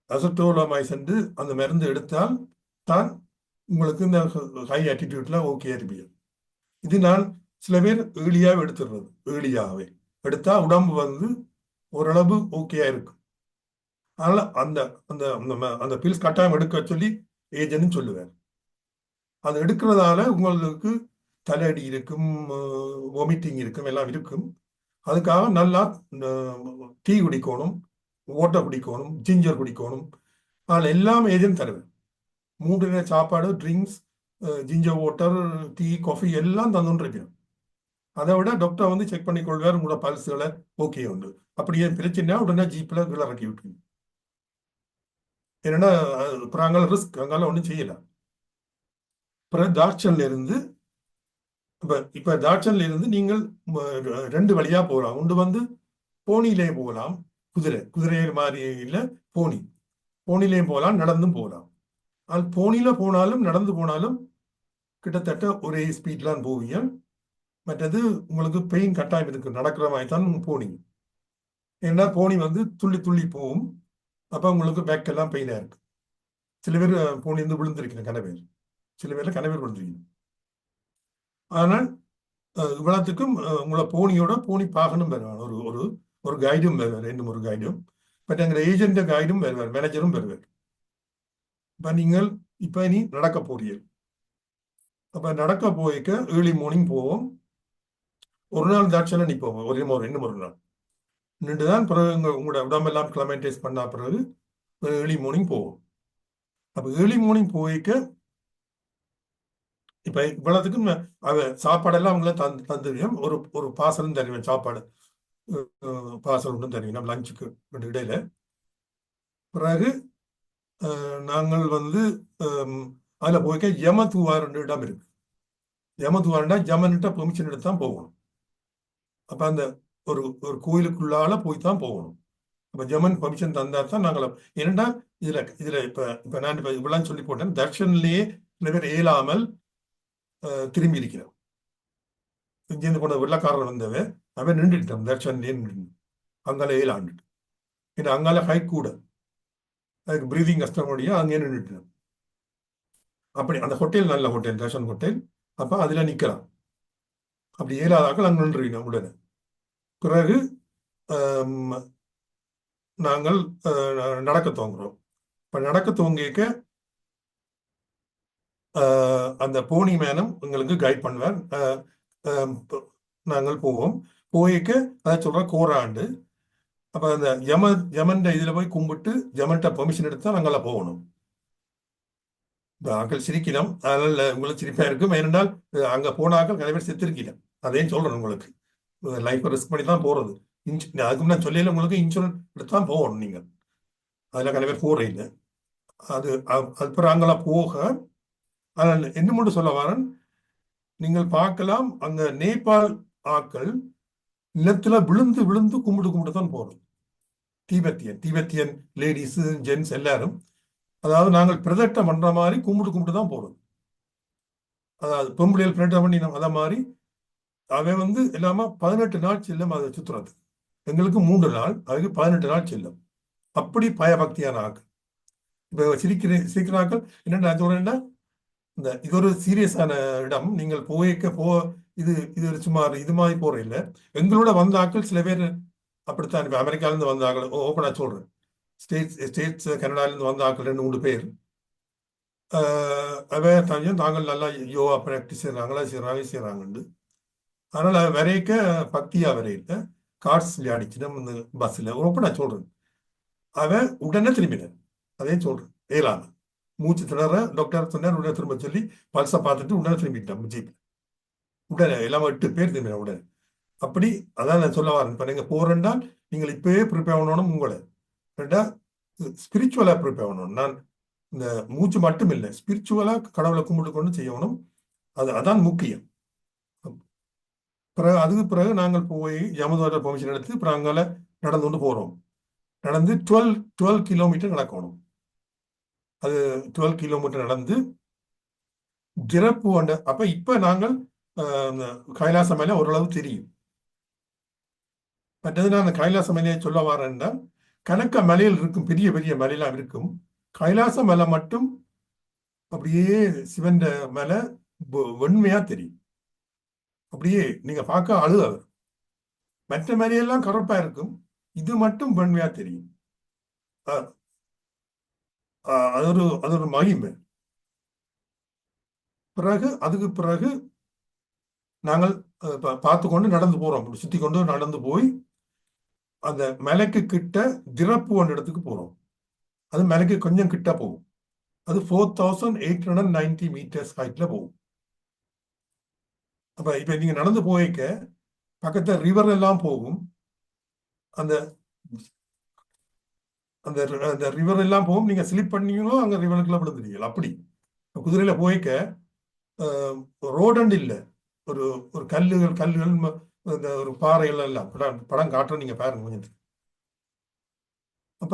அசட்டோலமைசன் அந்த மருந்து எடுத்தால் தான் உங்களுக்கு இந்த ஹை ஆட்டிடியூட்ல ஓகே இருப்பீங்க. இது நான் சில பேர் ஏர்லியாவே எடுத்துடுறது. ஏர்லியாவே எடுத்தா உடம்பு வந்து ஓரளவு ஓகேயா இருக்கும். அதனால அந்த அந்த அந்த பில்ஸ் கட்டாயம் எடுக்க சொல்லி ஏஜென்ட்னு சொல்லுவேன். அது எடுக்கிறதால உங்களுக்கு தலையடி இருக்கும், வாமிட்டிங் இருக்கும், எல்லாம் இருக்கும். அதுக்காக நல்லா டீ குடிக்கணும், வாட்டர் குடிக்கணும், ஜிஞ்சர் குடிக்கணும். அதில் எல்லாம் ஏஜென்ட் தருவேன். 3 நேர சாப்பாடு, drinks, ginger water, tea, coffee எல்லாம் தந்துருக்கேன். அதை விட டாக்டர் வந்து செக் பண்ணி கொள்வார் உங்களோட பல்ஸுகளை ஓகே உண்டு. அப்படியே பிரச்சனைனா உடனே ஜீப்ல கீழே இறக்கி விட்டுருங்க. ஏன்னா அப்புறம் அங்கால ரிஸ்க், அங்கால ஒன்றும் செய்யல. அப்புறம் டாக்டர்ல இருந்து இப்ப டாக்டர்ல இருந்து நீங்கள் 2 வழியா போகலாம். ஒன்று வந்து போனிலே போகலாம், குதிரை மாதிரி இல்லை, போனிலையும் போகலாம், நடந்தும் போகலாம். அது போனில போனாலும் நடந்து போனாலும் கிட்டத்தட்ட ஒரே ஸ்பீட்லாம் போவீங்க. மற்றது உங்களுக்கு பெயின் கட்டாயம் இருக்கு, நடக்கிற மாதிரி தான் போனீங்க. ஏன்னா போனி வந்து துள்ளி துள்ளி போகும். அப்போ உங்களுக்கு பேக் எல்லாம் பெயினா இருக்கு. சில பேர் போனி வந்து விழுந்திருக்கிறேன், கனவேர். சில பேர்ல கனவேர் விழுந்திருக்கீங்க. ஆனால் இவ்வளவுக்கும் உங்களை போனி பாகனும் வருவார், ஒரு ஒரு ஒரு கைடும் வருவார், 2-3 கைடும். பட் எங்கள் ஏஜென்ட் கைடும் வருவார், மேனேஜரும் வருவார். இப்ப நீங்கள் இப்ப இனி நடக்க போறீர்கள். அப்ப நடக்க போய்க்க ஏர்லி மார்னிங் போவோம். ஒரு நாள் தாட்சல நிற்போம், இன்னும் ஒரு நாள் நின்றுதான் பிறகு உங்களோட உடம்பெல்லாம் கிளமைடைஸ் பண்ண பிறகு ஏர்லி மார்னிங் போவோம். அப்ப ஏர்லி மார்னிங் போய்க்க இப்ப இவ்வளவுக்கும் சாப்பாடெல்லாம் அவங்கள தந்துடுவேன். ஒரு பார்சலும் தருவேன், சாப்பாடு பார்சல் ஒன்றும் தருவேன் லஞ்சுக்கு இடையில. பிறகு நாங்கள் வந்து அதில் போய்க்க யமதுவார் இடம் இருக்கு. யமதுவார்னா ஜமன்கிட்ட பெர்மிஷன் எடுத்து தான் போகணும். அப்ப அந்த ஒரு ஒரு கோயிலுக்குள்ளால போய் தான் போகணும். அப்ப ஜமன் பெர்மிஷன் தந்தா தான் நாங்கள். ஏன்னா இதுல இப்ப நான் இவ்வளவு சொல்லி போட்டேன், தர்ஷன்லயே சில பேர் இயலாமல் திரும்பி இருக்கிறோம். இங்கிருந்து போன வெள்ளக்காரர் வந்தவன் அவன் நின்றுட்டான், தர்ஷன்லயே நின்று அங்கால இயலாண்டுட்டு. ஏன்னா அங்கால ஹை கூட, அதுக்கு பிரீதிங் கஷ்டம் முடியா அங்கே நின்றுட்டான். அப்படி அந்த ஹோட்டல் நல்ல ஹோட்டல், தர்ஷன் ஹோட்டல். அப்ப அதுல நிக்கலாம். அப்படி இயலாதாக்கள் அங்கே நின்றுவினோம் உடனே. பிறகு நாங்கள் நடக்க துவங்குறோம். இப்ப நடக்க துவங்கிக்க அந்த போனி மேனம் எங்களுக்கு கைட் பண்ணுவார். நாங்கள் போவோம். போய்க்க அதை சொல்ற கோராண்டு. அப்ப அந்த யமன் இதுல போய் கும்பிட்டு ஜமன்கிட்ட பெர்மிஷன் எடுத்தா நாங்கள்லாம் போகணும். ஆக்கள் சிரிக்கணும், அதனால உங்களுக்கு சிரிப்பா இருக்கும். ஏனென்றால் அங்க போனாக்கள் நிறைய பேர் செத்துருக்கணும். அதையும் சொல்றேன், உங்களுக்கு லைஃப்பை ரிஸ்க் பண்ணி தான் போறது. அதுக்கு நான் சொல்லல, உங்களுக்கு இன்சூரன்ஸ் எடுத்து தான் போகணும் நீங்கள். அதில் நிறைய பேர் போறீங்க. அது அப்புறம் அங்கெல்லாம் போக அதனால் என்ன மட்டும் சொல்ல வரேன், நீங்கள் பார்க்கலாம் அங்க நேபாள் ஆக்கள் நிலத்துல விழுந்து விழுந்து கும்பிட்டு தான் போறோம். தீபத்தியன் லேடிஸ் ஜென்ட்ஸ் எல்லாரும், அதாவது நாங்கள் பிரதட்டம் பண்ற மாதிரி கும்பிட்டு தான் போறோம். அதாவது பொம்பளையில் பிரதட்டம் பண்ணி அதை மாதிரி அவன் வந்து எல்லாமே 18 நாள் செல்லும் அதை சுத்துறது. எங்களுக்கு 3 நாள், அதுக்கு 18 நாள் செல்லும். அப்படி பயபக்தியான ஆக்கள். இப்ப சிரிக்கிறாக்கள் என்னென்ன, இது ஒரு சீரியஸான இடம், நீங்கள் இது சுமார் இது மாதிரி போற இல்லை. எங்களோட வந்த ஆக்கள் சில பேர் அப்படித்தான். இப்ப அமெரிக்கால இருந்து வந்த ஆக்கள் ஓப்பனா சொல்றேன், ஸ்டேட்ஸ் கனடால இருந்து வந்த ஆக்கள் 2-3 பேர் நாங்கள் நல்லா யோகா பிராக்டிஸ் செய்யறாங்களா செய்யறாங்க. அதனால வரைக்க பக்தியா வரையில கார்ட்ஸ் விளையாடிச்சு நம்ம இந்த பஸ்ஸில் ரொம்ப நான் சொல்கிறேன். அவன் உடனே திரும்பினான். அதே சொல்கிறேன் ஏலாம மூச்சு திணற டாக்டர் சொன்னார். உடனே திரும்ப சொல்லி பல்ஸை பார்த்துட்டு உடனே திரும்பிட்டான் ஜீப்பில். உடனே எல்லாம் 8 பேர் திரும்பினேன் உடனே. அப்படி அதான் நான் சொல்ல வரேன். இப்போ நீங்கள் போகிறேன்னால் நீங்கள் இப்போயே ப்ரிப்பேர் பண்ணணும். உங்களை ரெண்டா ஸ்பிரிச்சுவலாக ப்ரிப்பேர் பண்ணணும். நான் இந்த மூச்சு மட்டும் இல்லை, ஸ்பிரிச்சுவலாக கடவுளை கும்பிட்டு கொண்டு செய்யணும். அதான் முக்கியம். பிறகு அதுக்கு பிறகு நாங்கள் போய் யமதோட பெர்மிஷன் எடுத்து அப்புறம் அங்கே நடந்து கொண்டு போகிறோம். நடந்து 12 கிலோமீட்டர் நடக்கணும். அது 12 கிலோமீட்டர் நடந்து திறப்பு கொண்ட. அப்போ இப்போ நாங்கள் கைலாச மலை ஓரளவு தெரியும். மற்றது நான் அந்த கைலாச மலையை சொல்ல வரேன்னா, கணக்க மலையில் இருக்கும், பெரிய பெரிய மலையெல்லாம் இருக்கும். கைலாச மலை மட்டும் அப்படியே சிவன் மலை வெண்மையா தெரியும். அப்படியே நீங்க பார்க்க அழுக. மற்ற மலையெல்லாம் கருப்பா இருக்கும், இது மட்டும் வெண்மையா தெரியும். அது ஒரு மகிமை. அதுக்கு பிறகு நாங்கள் பார்த்து கொண்டு நடந்து போறோம். சுத்தி கொண்டு நடந்து போய் அந்த மலைக்கு கிட்ட திறப்பு ஒன்ற இடத்துக்கு போறோம். அது மலைக்கு கொஞ்சம் கிட்ட போகும். அது 4890 மீட்டர்ஸ் ஹைட்ல போகும். அப்ப இப்ப நீங்க நடந்து போய்க்க பக்கத்துல ரிவர் எல்லாம் போகும். அந்த அந்த அந்த ரிவர் எல்லாம் போகும். நீங்க ஸ்லிப் பண்ணீங்களோ அங்க ரிவருக்குள்ள விழுந்துருவீங்க. அப்படி குதிரையில போய்க்க ரோடண்ட் இல்லை, ஒரு ஒரு கல்லுகள் இந்த ஒரு பாறைகள் எல்லாம் படம் காட்டுற நீங்க பாருங்க கொஞ்சம். அப்ப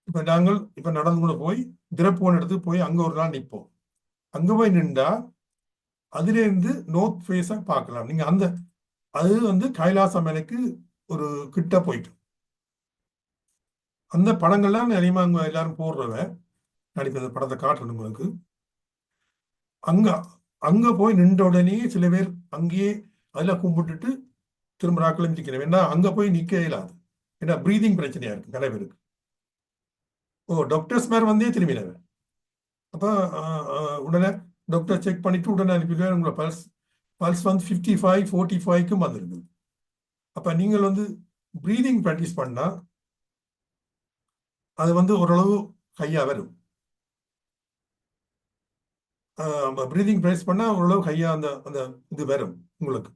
இப்ப நாங்கள் இப்ப நடந்து கூட போய் திறப்போன இடத்துக்கு போய் அங்க ஒரு நாள் நிற்போம். அங்க போய் நின்றா அதுல இருந்து நோர்த் ஃபேஸா பார்க்கலாம். நீங்க அது கைலாச மலைக்கு ஒரு கிட்ட போயிட்டு அந்த படங்கள்லாம் நிறைய எல்லாரும் போடுறவ. நான் இப்ப இந்த படத்தை காட்டணும் உங்களுக்கு. அங்க போய் நின்ற உடனே சில பேர் அங்கேயே அதெல்லாம் கும்பிட்டுட்டு திரும்ப ராக்களும் நிற்கிறேன். ஏன்னா அங்க போய் நிக்க இயலாது. ஏன்னா பிரீதிங் பிரச்சனையா இருக்கு நிறைய பேருக்கு. டாக்டர்ஸ் மேல வந்தே திரும்பினவன். அப்ப உடனே டாக்டர் செக் பண்ணிட்டு உடனே அனுப்பிடுவேன். உங்களை பல்ஸ் 55 45க்கும் வந்திருக்கு. அப்ப நீங்கள் பிரீதிங் ப்ராக்டிஸ் பண்ணா அது ஓரளவு ஹையா வரும். பிரீதிங் ப்ராக்டிஸ் பண்ணா ஓரளவு ஹையா அந்த இது வரும் உங்களுக்கு.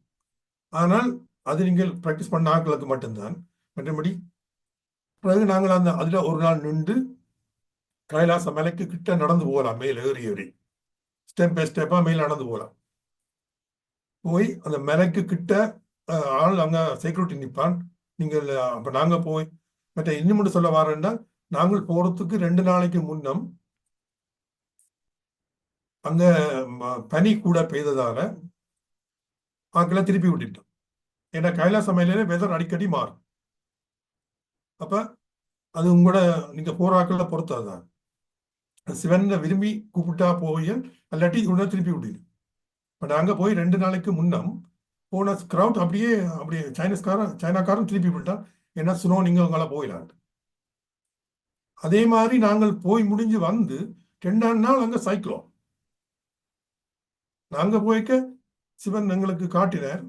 ஆனால் அது நீங்கள் ப்ராக்டிஸ் பண்ண ஆட்களுக்கு மட்டும்தான். மற்றபடி பிறகு நாங்கள் அதுல ஒரு நாள் நின்று கைலாச மலைக்கு கிட்ட நடந்து போகலாம். மேல் ஏறி ஸ்டெப் பை ஸ்டெப்பா மேல் நடந்து போகலாம். போய் அந்த மலைக்கு கிட்ட ஆள் அங்க செக்யூரிட்டி நிற்பான். நீங்கள் அப்ப நாங்க போய் மற்ற இன்னும் மட்டும் சொல்ல வரேன்னா, நாங்கள் போறதுக்கு 2 நாளைக்கு முன்னம் அங்க பனி கூட பெய்ததால ஆக்களை திருப்பி விட்டுட்டோம். ஏன்னா கைலாச மலையில வெதர் அடிக்கடி மாறும். அப்ப அது உங்களோட நீங்க போற ஆக்களை பொறுத்ததுதான். சிவன் விரும்பி கூப்பிட்டா போய் அல்லாட்டி உடனே திருப்பி விட்டுடும். இப்போ நாங்க போய் 2 நாளைக்கு முன்னம் போன கிரௌட் அப்படியே சைனாக்காரன் திருப்பி விட்டான். ஏன்னா சுனோ நீங்க உங்களை போயிடலான். அதே மாதிரி நாங்கள் போய் முடிஞ்சு வந்து 2ஆம் நாள் அங்க சைக்ளோன். நாங்க போய்க்க சிவன் எங்களுக்கு காட்டினார்.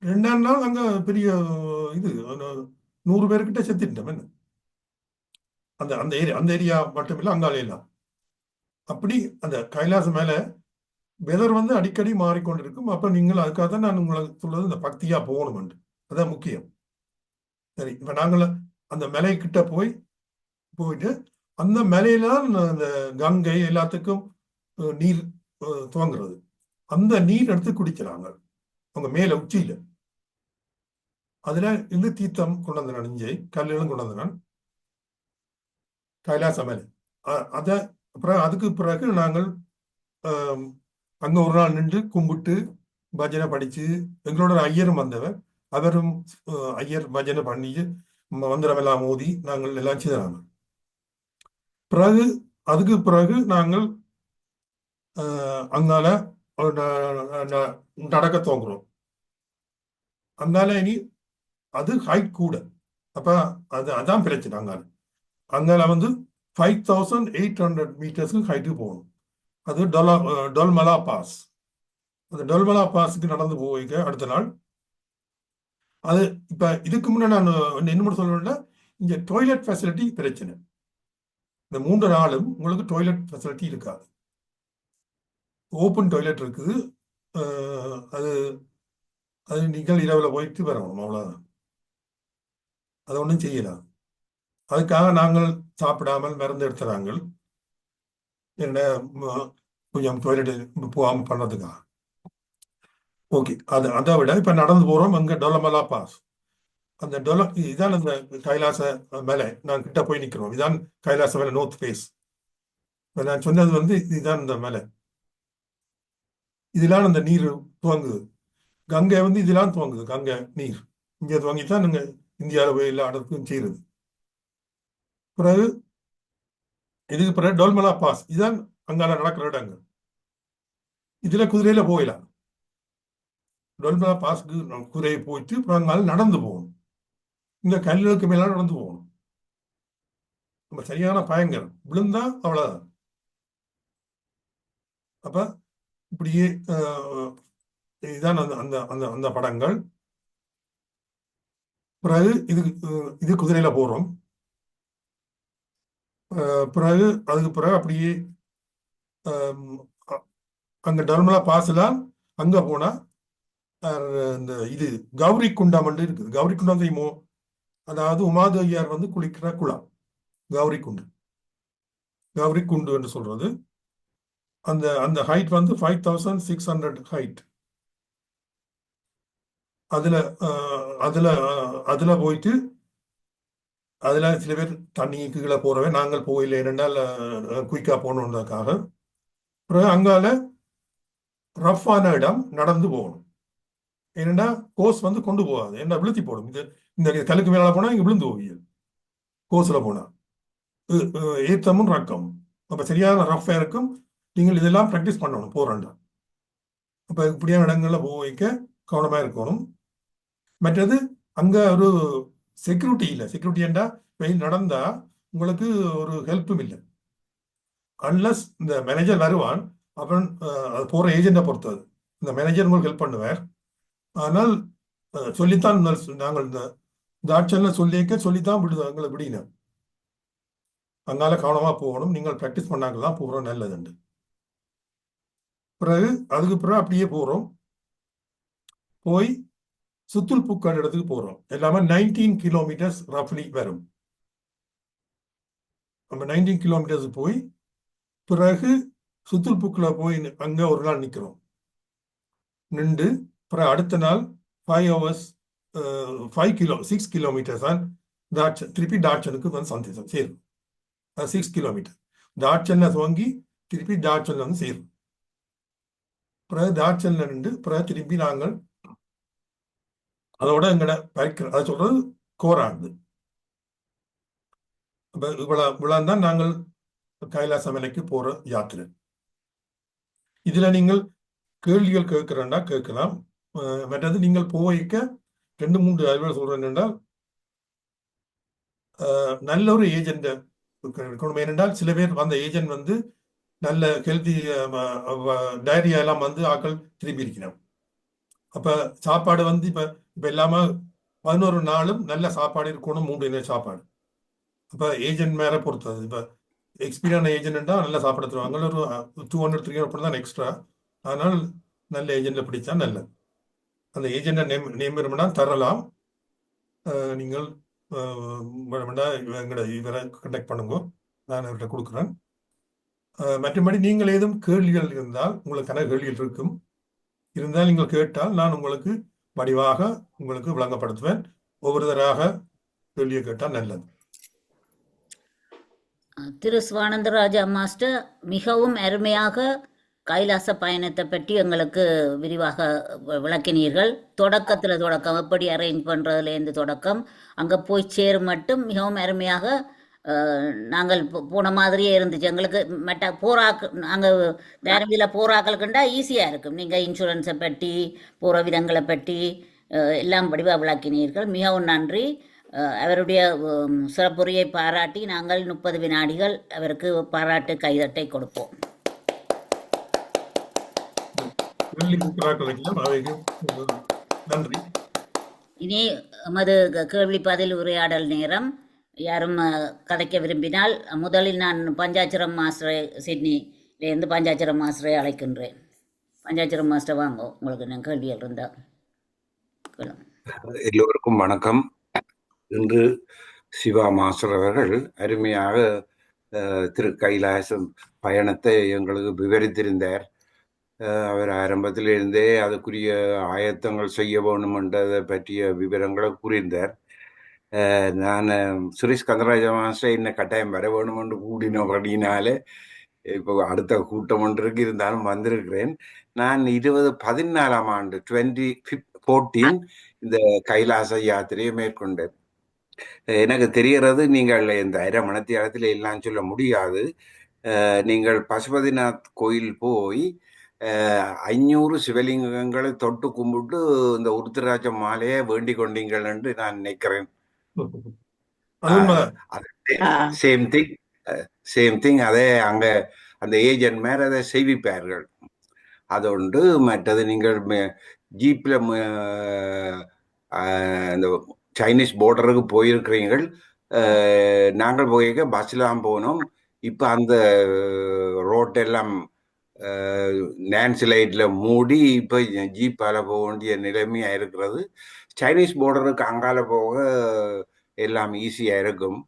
2ஆம் நாள் அங்க பெரிய இது 100 பேர்கிட்ட செத்துட்டோம். என்ன அந்த ஏரியா மட்டும் இல்லை, அங்காலே எல்லாம். அப்படி அந்த கைலாச மேல வெதர் அடிக்கடி மாறிக்கொண்டிருக்கும். அப்ப நீங்கள் அதுக்காக தான் நான் உங்களுக்கு சொல்றது இந்த பக்தியா போகணும். அதான் முக்கியம். சரி, இப்ப நாங்கள் அந்த மலை கிட்ட போயிட்டு அந்த மலையில அந்த கங்கை எல்லாத்துக்கும் நீர் துவங்குறது. அந்த நீர் எடுத்து குடிக்கிறாங்க அவங்க மேல உச்சியில. அதுல இருந்து தீர்த்தம் கொண்டு வந்தான், இஞ்சை கல்லுகளும் கொண்டு வந்தான் கைலாச மேல. அதுக்கு பிறகு நாங்கள் அங்க ஒரு நாள் நின்று கும்பிட்டு பஜனை படிச்சு, எங்களோட ஐயரும் வந்தவர், அவரும் ஐயர் பஜனை பண்ணி மந்திரமெல்லாம் மோதி நாங்கள் எல்லாம் செய்தாங்க. அதுக்கு பிறகு நாங்கள் அங்கால நடக்க துவங்குறோம். அங்கால இனி அது ஹைட் கூட. அப்ப அதான் பிரச்சனை. அங்கால 5800 மீட்டர்ஸ்க்கு ஹைட்டுக்கு போகணும். அது டொல்மலா பாஸ். அந்த டொல்மலா பாஸுக்கு நடந்து போய்க்க அடுத்த நாள் அது இப்ப இதுக்கு முன்ன நான் என்ன மட்டும் சொல்லணும்னா இங்க டாய்லெட் ஃபெசிலிட்டி பிரச்சனை. இந்த 3 நாளும் உங்களுக்கு டாய்லெட் ஃபெசிலிட்டி இருக்காது. ஓப்பன் டாய்லெட் இருக்குது. அது அது நீங்கள் இரவில் போயிட்டு வரணும், அவ்வளோதான். அதை ஒன்றும் செய்யலாம். அதுக்காக நாங்கள் சாப்பிடாமல் மருந்து எடுத்துறாங்க என்ன கொஞ்சம் டாய்லெட் போகாமல் பண்ணுறதுக்காக. ஓகே, அதை விட இப்போ நடந்து போகிறோம் அங்கே டொலமலா பாஸ். அந்த இதான் அந்த கைலாச மலை. நான் கிட்ட போய் நிற்கிறோம். இதான் கைலாச மலை நோர்த் ஃபேஸ். இப்போ நான் சொன்னது இதுதான் இந்த மலை. இதெல்லாம் அந்த நீர் துவங்குது. கங்கை இதெல்லாம் துவங்குது. கங்கை நீர் இங்கே துவங்கித்தான் நீங்கள் இந்தியாவில் போய் எல்லா இடத்துக்கும் செய்யுது. பிறகு இதுக்கு பிறகு டோல்மலா பாஸ். இதுதான் அங்கால நடக்கிற இடங்கள். இதுல குதிரையில போயிடலாம். டோல்மலா பாஸ்க்கு குதிரையை போயிட்டு அப்புறம் அங்கால நடந்து போகணும். இந்த கல்லுக்கு மேல நடந்து போகணும். நம்ம சரியான பயங்கரம். விழுந்தா அவ்வளவுதான். அப்ப இப்படியே இதுதான் அந்த அந்த அந்த அந்த படங்கள். பிறகு இது குதிரையில போறோம். பிறகு அதுக்கு பிறகு அப்படியே அங்க டர்மலா பாஸ்லாம் அங்க போனா இந்த இது கௌரி குண்டம் இருக்குது. கௌரி குண்டம் தெரியுமோ? அதாவது உமாதேவியார் குளிக்கிற குளம் கௌரி குண்டு. கௌரி குண்டு என்று சொல்றது. அந்த அந்த ஹைட் 5600 ஹைட். அதுல அதுல அதுல போயிட்டு அதுல சில பேர் தண்ணிக்கு கீழே போறவே. நாங்கள் போயில இரண்டால் குயிக்கா போகணுன்றதுக்காக. பிறகு அங்கால ரஃப்பான இடம் நடந்து போகணும். ஏன்னா கோஸ் கொண்டு போகாது. என்ன விழுத்தி போடும். இந்த கல்லுக்கு மேல போனா இங்க விழுந்து போவீங்க. கோஸ்ல போனா ஏத்தமும் ரக்கம். அப்ப சரியான ரஃபா இருக்கும். நீங்கள் இதெல்லாம் ப்ராக்டிஸ் பண்ணணும் போறண்டா. அப்ப இப்படியான இடங்கள்ல போய்க்க கவனமா இருக்கணும். மற்றது அங்க ஒரு செக்யூரிட்டி இல்லை. செக்யூரிட்டி என்றா வெயில் நடந்தா உங்களுக்கு ஒரு ஹெல்ப்பும் இல்லை. அன்லஸ் இந்த மேனேஜர் வருவான். அப்புறம் அது போற ஏஜெண்டை பொறுத்தது. இந்த மேனேஜர் உங்களுக்கு ஹெல்ப் பண்ணுவார். ஆனால் சொல்லித்தான் நாங்கள் இந்த ஆட்சன்ல சொல்லித்தான் விடுதோம். எங்களை விடினோம். அங்கால கவனமா போகணும். நீங்கள் ப்ராக்டிஸ் பண்ணாங்கலாம் போகிறோம் நல்லதுண்டு. பிறகு அதுக்கு பிறகு அப்படியே போறோம். போய் சுத்துல் பூக்காடு இடத்துக்கு போறோம். எல்லாமே 19 கிலோமீட்டர்ஸ் ரஃப்லி வரும். நம்ம 19 கிலோமீட்டர்ஸ் போய் பிறகு சுத்துல் பூக்குல போய் அங்க ஒரு நாள் நிற்கிறோம். நின்று பிறகு அடுத்த நாள் 5 hours 6 கிலோமீட்டர்ஸ் தான் டாட்சன். திருப்பி டாட்சனுக்கு சந்தேசம் சேரும். 6 கிலோமீட்டர் டாட்சன்ல துவங்கி திருப்பி டாட்சன்ல சேரும். பிறகு டாட்சன்ல நின்று பிறகு திரும்பி நாங்கள் அதோட எங்கட பயிற்கிற அதை சொல்றது கோராண்டு. இவ்வளவு தான் நாங்கள் கைலாச மலைக்கு போற யாத்திரை. இதுல நீங்கள் கேள்விகள் கேட்கிறேன்டா கேட்கலாம். மற்றது நீங்கள் போய்க்க 2-3 அறிவுரை சொல்றேன் என்றால் நல்ல ஒரு ஏஜென்ட் இருக்கணும். ஏனென்றால் சில பேர் வந்த ஏஜென்ட் நல்ல ஹெல்தி டைரியா எல்லாம் ஆக்கள் திரும்பி இருக்கிறோம். அப்ப சாப்பாடு இப்ப இல்லாம 11 நாளும் நல்ல சாப்பாடு இருக்கணும். 3 நேரம் சாப்பாடு. அப்ப ஏஜென்ட் மேல பொறுத்தது. இப்ப எக்ஸ்பீரியன்ஸ் ஏஜென்ட்டா நல்ல சாப்பாடு தருவாங்க. ஒரு 200-300 தான் எக்ஸ்ட்ரா. ஆனால் நல்ல ஏஜென்ட்ல பிடிச்சா நல்லது. அந்த ஏஜென்ட நேம் தரலாம். நீங்கள் இவரை கண்டக்ட் பண்ணுங்க. நான் இவர்கிட்ட கொடுக்குறேன். மற்றபடி நீங்கள் ஏதும் கேள்விகள் இருந்தால், உங்களுக்கான கேள்விகள் இருந்தால் நீங்கள் கேட்டால் நான் உங்களுக்கு வடிவாக உங்களுக்கு விளங்கப்படுத்துவேன். ஒவ்வொருத்தராக கேள்வியை கேட்டால் நல்லது. திரு சிவானந்தராஜா மாஸ்டர் மிகவும் அருமையாக கைலாச பயணத்தை பற்றி எங்களுக்கு விரிவாக விளக்கினீர்கள். தொடக்கம் எப்படி அரேஞ்ச் பண்ணுறதுலேருந்து தொடக்கம் அங்கே போய் சேரும் மட்டும் மிகவும் அருமையாக நாங்கள் போன மாதிரியே இருந்துச்சு. எங்களுக்கு நாங்கள் வேறு போராக்களுக்குண்டா ஈஸியாக இருக்கும். நீங்கள் இன்சூரன்ஸை பற்றி போகிற விதங்களை பற்றி எல்லாம் வடிவாக விளக்கினீர்கள். மிகவும் நன்றி. அவருடைய சிறப்புரையை பாராட்டி நாங்கள் 30 வினாடிகள் அவருக்கு பாராட்டு கைதட்டை கொடுப்போம். நன்றி. இனி எமது கேள்வி பதில் உரையாடல் நேரம். யாரும் கதைக்க விரும்பினால் முதலில் நான் பஞ்சாட்சரம் மாஸ்டரை சிட்னிலேருந்து பஞ்சாட்சரம் மாஸ்டரை அழைக்கின்றேன். பஞ்சாட்சரம் மாஸ்டர் வாங்க, உங்களுக்கு நான் கேள்விகள் இருந்தால் கேளுங்க. எல்லோருக்கும் வணக்கம். இன்று சிவா மாஸ்டர் அவர்கள் அருமையாக திரு கைலாசம் பயணத்தை எங்களுக்கு விவரித்திருந்தார். அவர் ஆரம்பத்திலிருந்தே அதுக்குரிய ஆயத்தங்கள் செய்ய வேணுமென்றதை பற்றிய விவரங்களை கூறியிருந்தார். நான் சுரேஷ் கந்தராஜ மாஸ்டர் என்ன கட்டாயம் வர வேணும் என்று கூடினபடினாலே இப்போ அடுத்த கூட்டம் ஒன்றுக்கு இருந்தாலும் வந்திருக்கிறேன். நான் 2014 ஆண்டு 2014 இந்த கைலாச யாத்திரையை மேற்கொண்டேன். எனக்கு தெரிகிறது நீங்கள் இந்த அரை மணத்தியாலத்தில் எல்லாம் சொல்ல முடியாது. நீங்கள் பசுபதிநாத் கோயில் போய் 500 சிவலிங்கங்களை தொட்டு கும்பிட்டு இந்த உருத்திராட்ச மாலையை வேண்டிக் கொண்டீங்கள் என்று நான் நினைக்கிறேன். சேம் திங் அதே அங்க அந்த ஏஜென்ட் மேல அதை செய்விப்பார்கள். அதொன்று. மற்றது நீங்கள் ஜீப்ல இந்த சைனீஸ் பார்டருக்கு போயிருக்கிறீர்கள். நாங்கள் போயிருக்க பஸ்ல தான் போனோம். இப்ப அந்த ரோட்டெல்லாம் நேன்சிலைட்ல மூடி இப்ப ஜீப்பால போக வேண்டிய நிலைமையா இருக்கிறது. சைனீஸ் பார்டருக்கு அங்கால போக எல்லாம் ஈஸியா இருக்கும்.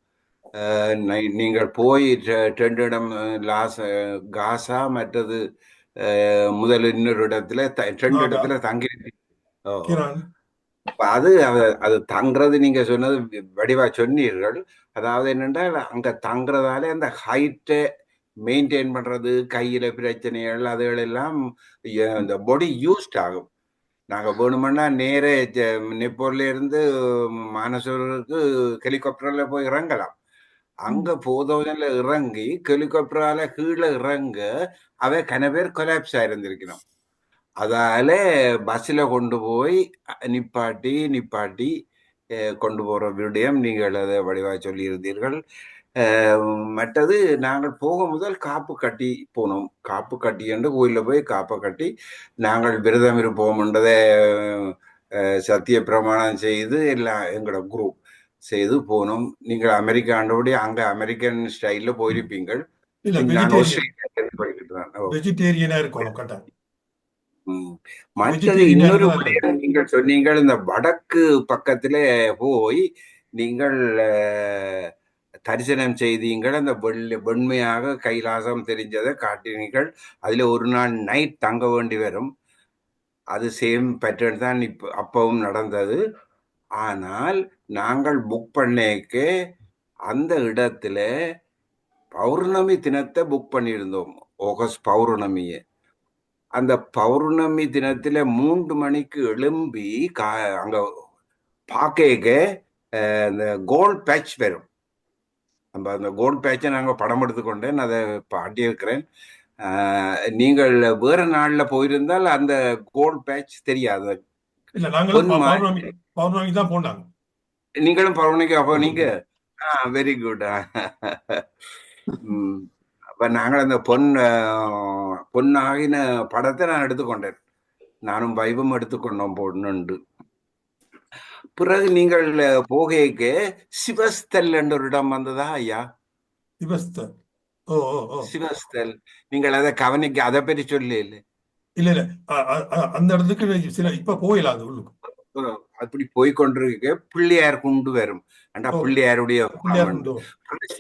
நீங்கள் போய் 2 இடம் காசா மற்றது முதல் இன்னொரு இடத்துல 2 இடத்துல தங்கி அது தங்குறது நீங்க சொன்னது வடிவா சொன்னீர்கள். அதாவது என்னென்றால் அங்க தங்குறதால அந்த ஹைட்டை மெயின்டைன் பண்றது, கையில பிரச்சனைகள் அதுகள் எல்லாம் இந்த பாடி யூஸ்ட் ஆகும். நாங்க வேணுமென்னா நேரே நெப்போர்ல இருந்து மானசூருக்கு ஹெலிகாப்டர்ல போய் இறங்கலாம். அங்க போதவன்ல இறங்கி ஹெலிகாப்டரால கீழே இறங்க அவ கனவேர் கொலாப்ஸ் ஆயிருந்திருக்கணும். அதால பஸ்ல கொண்டு போய் நிப்பாட்டி கொண்டு போற விடயம் நீங்கள் அதை வடிவா சொல்லி இருந்தீர்கள். மற்றது நாங்கள் போக முதல் காப்பு கட்டி போனோம். காப்பு கட்டி என்று கோயில போய் காப்பை கட்டி நாங்கள் விரதம் இருப்போம்ன்றதை சத்திய பிரமாணம் செய்து எல்லாம் எங்களோட குரூப் செய்து போனோம். நீங்கள் அமெரிக்கா ஆண்டபடி அங்க அமெரிக்கன் ஸ்டைல்ல போயிருப்பீங்கள். மற்றது இன்னொரு நீங்கள் சொன்னீங்கள், இந்த வடக்கு பக்கத்துல போய் நீங்கள் தரிசனம் செய்தீங்கள். அந்த வெண்மையாக கைலாசம் தெரிஞ்சதை காட்டினீர்கள். அதுல ஒரு நாள் நைட் தங்க வேண்டி வரும். அது சேம் பேட்டர்ன் தான் அப்பவும் நடந்தது. ஆனால் நாங்கள் புக் பண்ணேக்கு அந்த இடத்துல பௌர்ணமி தினத்தை புக் பண்ணியிருந்தோம். ஆகஸ்ட் பௌர்ணமியை. அந்த பௌர்ணமி தினத்துல 3 மணிக்கு எழும்பி அங்க பாக்க அந்த கோல்ட் பேட்ச் வரும். நம்ம அந்த கோல்ட் பேட்சை நாங்க படம் எடுத்துக்கொண்டேன், அதை பாட்டியிருக்கிறேன். நீங்கள் வேற நாள்ல போயிருந்தால் அந்த கோல்ட் பேட்ச் தெரியாது. நீங்களும் பௌர்ணமிக்கு அப்போ நீங்க வெரி குட். அப்ப நாங்கள் அந்த பொன்னாகின படத்தை நான் எடுத்துக்கொண்டேன். நானும் வைபம் எடுத்துக்கொண்டோம் பொண்ணுண்டு. பிறகு நீங்கள் போகைக்கு சிவஸ்தல் என்ற ஒரு இடம் வந்ததா ஐயா? சிவஸ்தல் நீங்கள் அதை கவனிக்க, அதை பற்றி சொல்லி இல்ல அந்த இடத்துக்கு இப்ப போயிடலாம். உள்ளுக்கு அப்படி போய்கொண்டிருக்க பிள்ளையார் குண்டு வரும். அண்டா பிள்ளையாருடைய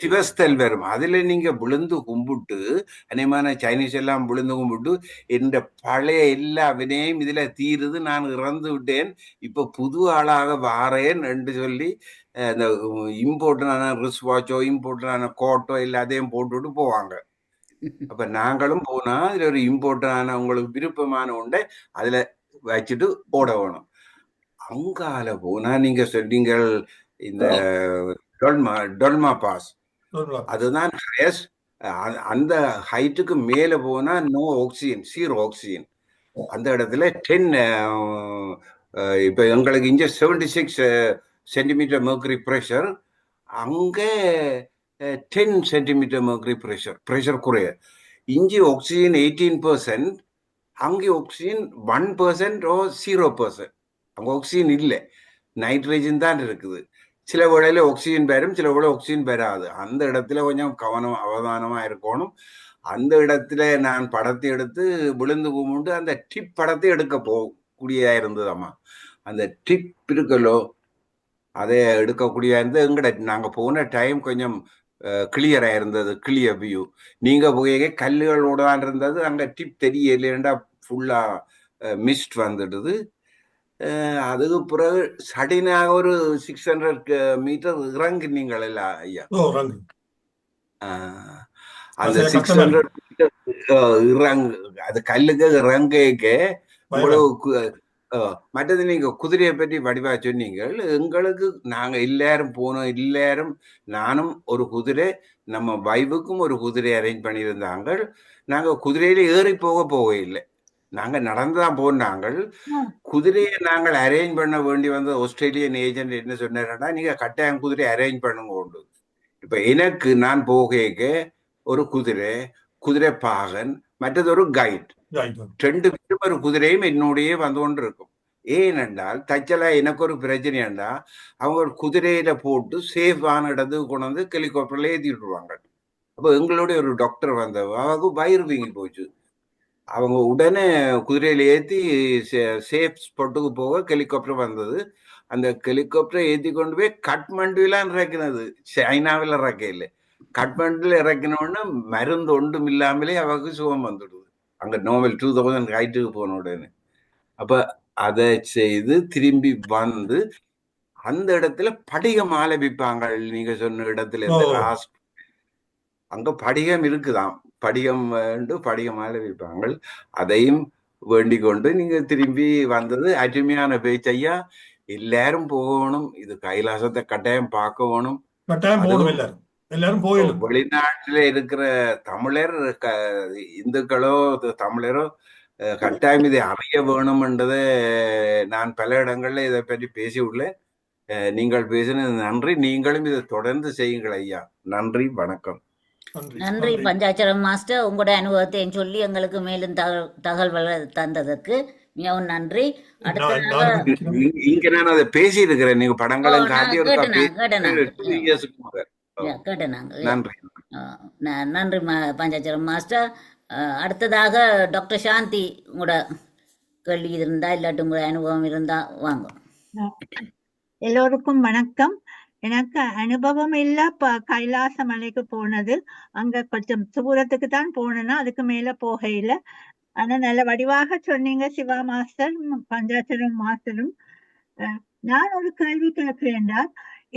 சிவஸ்தல் வரும். அதுல நீங்க விழுந்து கும்பிட்டு, அநேகமான சைனீஸ் எல்லாம் விழுந்து கும்பிட்டு, என்ற பழைய எல்லா வினையும் இதுல தீருது, நான் இறந்து விட்டேன், இப்ப புது ஆளாக வாரேன் என்று சொல்லி அந்த இம்போர்ட்டடான ரிஸ் வாட்சோ இம்போர்ட்டடான கோட்டோ எல்லாத்தையும் போட்டுவிட்டு போவாங்க. அப்ப நாங்களும் போனா இதுல ஒரு இம்போர்ட்டடான உங்களுக்கு விருப்பமான உண்டை அதுல வச்சுட்டு ஓட வேணும். அங்கால போனா நீங்க சொன்னீங்கள் இந்த டொல்மா பாஸ், அதுதான் ஹையஸ்ட். அந்த ஹைட்டுக்கு மேல போனா நோ ஆக்சிஜன், 0 ஆக்சிஜன். அந்த இடத்துல 10 இப்ப எங்களுக்கு இங்க 76 சென்டிமீட்டர் மெர்க்குரி பிரஷர், அங்க 10 சென்டிமீட்டர் மெர்க்குரி பிரஷர் குறைய. இங்கே ஆக்சிஜன் 18%, அங்கே ஆக்சிஜன் 1% ஓ 0%. அங்க ஆக்சிஜன் இல்லை. நைட்ரஜன் தான் இருக்குது. சில வேளையில ஆக்சிஜன் வரும், சில வேளை ஆக்சிஜன் வராது. அந்த இடத்துல கொஞ்சம் அவதானமா இருக்கணும். அந்த இடத்துல நான் படத்தை எடுத்து விழுந்து கும்பிட்டு அந்த டிப் படத்தை எடுக்க போகக்கூடியதா இருந்ததம்மா. அந்த டிப் இருக்கலோ அதை எடுக்கக்கூடியதா இருந்து எங்கட நாங்க போன டைம் கொஞ்சம் கிளியரா இருந்தது, கிளியர் வியூ. நீங்க போய் கல்லுகளோட தான் இருந்தது, அங்க டிப் தெரியலேண்டா ஃபுல்லா மிஸ்ட் வந்துடுது. அதுக்கு பிறகு சடனாக ஒரு 600 மீட்டர் இறங்குனீங்கள் எல்லாம் ஐயா. அந்த 600 மீட்டர் அது கல்லுக்கு இறங்க உங்களுக்கு மற்றது நீங்க குதிரையை பற்றி வடிவா சொன்னீங்க. எங்களுக்கு நாங்க எல்லாரும் போனோம், எல்லாரும் நானும் ஒரு குதிரை, நம்ம வைவுக்கும் ஒரு குதிரை அரேஞ்ச் பண்ணியிருந்தாங்க. நாங்க குதிரையில ஏறி போக இல்லை, நாங்க நடந்துதான் போனாங்க. குதிரையை நாங்கள் அரேஞ்ச் பண்ண வேண்டி வந்த ஆஸ்திரேலியன் ஏஜென்ட் என்ன சொன்னாருன்னா, நீங்க கட்டாயம் குதிரையை அரேஞ்ச் பண்ணுங்க உண்டு. இப்ப எனக்கு நான் போக ஒரு குதிரை பாகன், மற்றது ஒரு கைட், 2 பேரும் ஒரு குதிரையும் என்னுடைய வந்து கொண்டு இருக்கும். ஏனென்றால் தச்சலா எனக்கு ஒரு பிரச்சனை என்றா அவங்க ஒரு குதிரையில போட்டு சேஃபான இடத்துக்கு கொண்டு வந்து ஹெலிகாப்டர்ல ஏற்றி விட்டுருவாங்க. அப்போ எங்களுடைய ஒரு டாக்டர் வந்தவங்க, அவங்க வயிறு வீங்கி போச்சு. அவங்க உடனே குதிரையில ஏற்றி சேஃப் ஸ்பாட்டுக்கு போக ஹெலிகாப்டர் வந்தது. அந்த ஹெலிகாப்டரை ஏற்றி கொண்டு போய் கட்மண்டுலாம் இறக்கினது, சைனாவில் இறக்கையில். கட்மண்டுல இறக்கினோடனே மருந்து ஒன்றும் இல்லாமலே அவருக்கு சுகம் வந்துடுது. அங்க நோவல் 2000 ஹைட்டுக்கு போன உடனே. அப்ப அதை செய்து திரும்பி வந்து அந்த இடத்துல படிகம் ஆலபிப்பாங்க. நீங்க சொன்ன இடத்துல இருந்து லாஸ்ட் அங்க படிகம் இருக்குதாம், படிகம் ஆலபிப்பாங்க. அதையும் வேண்டிக் கொண்டு நீங்க திரும்பி வந்தது அருமையான பேச்சையா. எல்லாரும் போகணும், இது கைலாசத்தை கட்டாயம் பார்க்க வேணும். எல்லாரும் போயிடும். வெளிநாட்டில இருக்கிற தமிழர், இந்துக்களோ தமிழரோ கட்டாயம் இதை அறிய வேணும் என்றதை நான் பல இடங்கள்ல இதை பற்றி பேசி உள்ளேன். நீங்கள் பேசினது நன்றி. நீங்களும் இதை தொடர்ந்து செய்யுங்கள் ஐயா. நன்றி, வணக்கம். நன்றி பஞ்சாட்சரம் மாஸ்டர், உங்களோட அனுபவத்தையும் சொல்லி எங்களுக்கு மேலும் தகவல்கள் தந்ததுக்கு மிகவும் நன்றி. இங்க நான் அதை பேசி இருக்கிறேன், நீங்க படங்களும் காட்டி நன்றி பஞ்சாட்சரம் மாஸ்டர். அடுத்ததாக டாக்டர் சாந்தி, உங்களோட கேள்வி இருந்தா இல்லாட்டி உங்களோட அனுபவம் இருந்தா வாங்க. எல்லோருக்கும் வணக்கம். எனக்கு அனுபவம் இல்ல கைலாச மலைக்கு போனது. அங்க கொஞ்சம் தூரத்துக்கு தான் போனேன்னா, அதுக்கு மேல போகையில. ஆனா நல்ல வடிவாக சொன்னீங்க சிவா மாஸ்டர், பஞ்சாட்சரம் மாஸ்டரும். நான் ஒரு கேள்வி கேட்கிறேன்டா,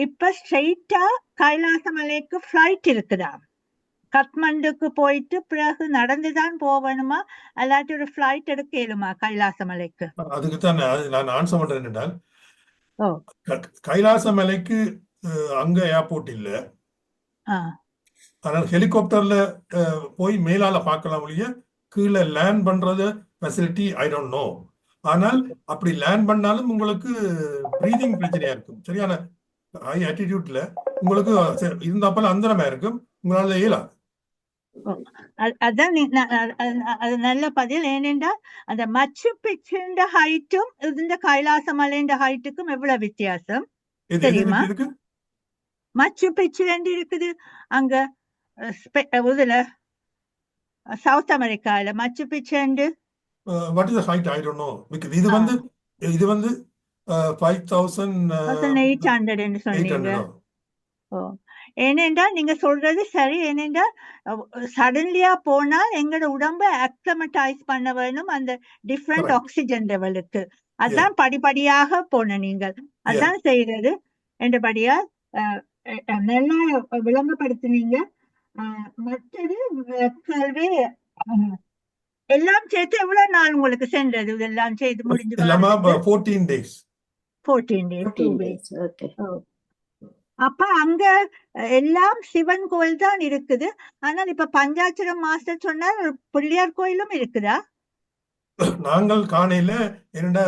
இப்ப ஸ்ட்ரெயிட்டா கைலாச மலைக்கு ஃபிளைட் இருக்குதா? கத்மண்டுக்கு போயிட்டு பிறகு நடந்துதான் போகணுமா, அல்லாட்டி ஒரு ஃபிளைட் எடுக்க இயலுமா கைலாச மலைக்கு? அதுக்குத்தான் நான் ஆன்சர் பண்றேன். என்றால் கைலாச மலைக்கு அங்க ஏர்போர்ட் இல்ல, ஆனால் ஹெலிகாப்டர்ல போய் மேலால பார்க்கலாம் ஒழிய கீழே லேண்ட் பண்றது ஃபெசிலிட்டி ஐ டோன்ட் நோ. ஆனால் அப்படி லேண்ட் பண்ணாலும் உங்களுக்கு பிரீதிங் பிரச்சனையா இருக்கும். சரியான ஹை ஆட்டிடியூட்ல உங்களுக்கு இருந்தாப்பல அந்தரமா இருக்கும், உங்களால இயலாது. அதான் அது நல்ல பதில். ஏனென்றா அந்த மச்சு பிச்சுண்ட ஹைட்டும் இந்த கைலாச மலைண்ட ஹைட்டுக்கும் எவ்வளவு வித்தியாசம் தெரியுமா? மச்சு பிச்சு ரெண்டு இருக்குது அங்க இதுல சவுத் அமெரிக்கால. மச்சு பிச்சு what is the height? I don't know. Because இது வந்து 5800 என்று சொன்னீங்க. ஏனென்றா நீங்க சொல்றது சரி. ஏனென்றா சடன்லியா போனால் எங்களோட உடம்ப அக்ளமடைஸ் பண்ண வேணும் அந்த டிஃப்ரெண்ட் ஆக்சிஜன் லெவலுக்கு. அதான் படிப்படியாக போன நீங்கள் அதான் செய்யறது என்றபடியா நல்லா விளங்கப்படுத்தினீங்க. மற்றது கல்வி எல்லாம் சேர்த்து எவ்வளவு நாள் உங்களுக்கு சென்றது? இதெல்லாம் செய்து முடிஞ்சு 14 days. 14 days. ஓகே. அப்ப அங்க எல்லாம் சிவன் கோயில் தான் இருக்குது. ஆனால் இப்ப பஞ்சாட்சரம் மாஸ்டர் சொன்னார் பிள்ளையார் கோயிலும் இருக்குதா? நாங்கள் காணையில என்னடா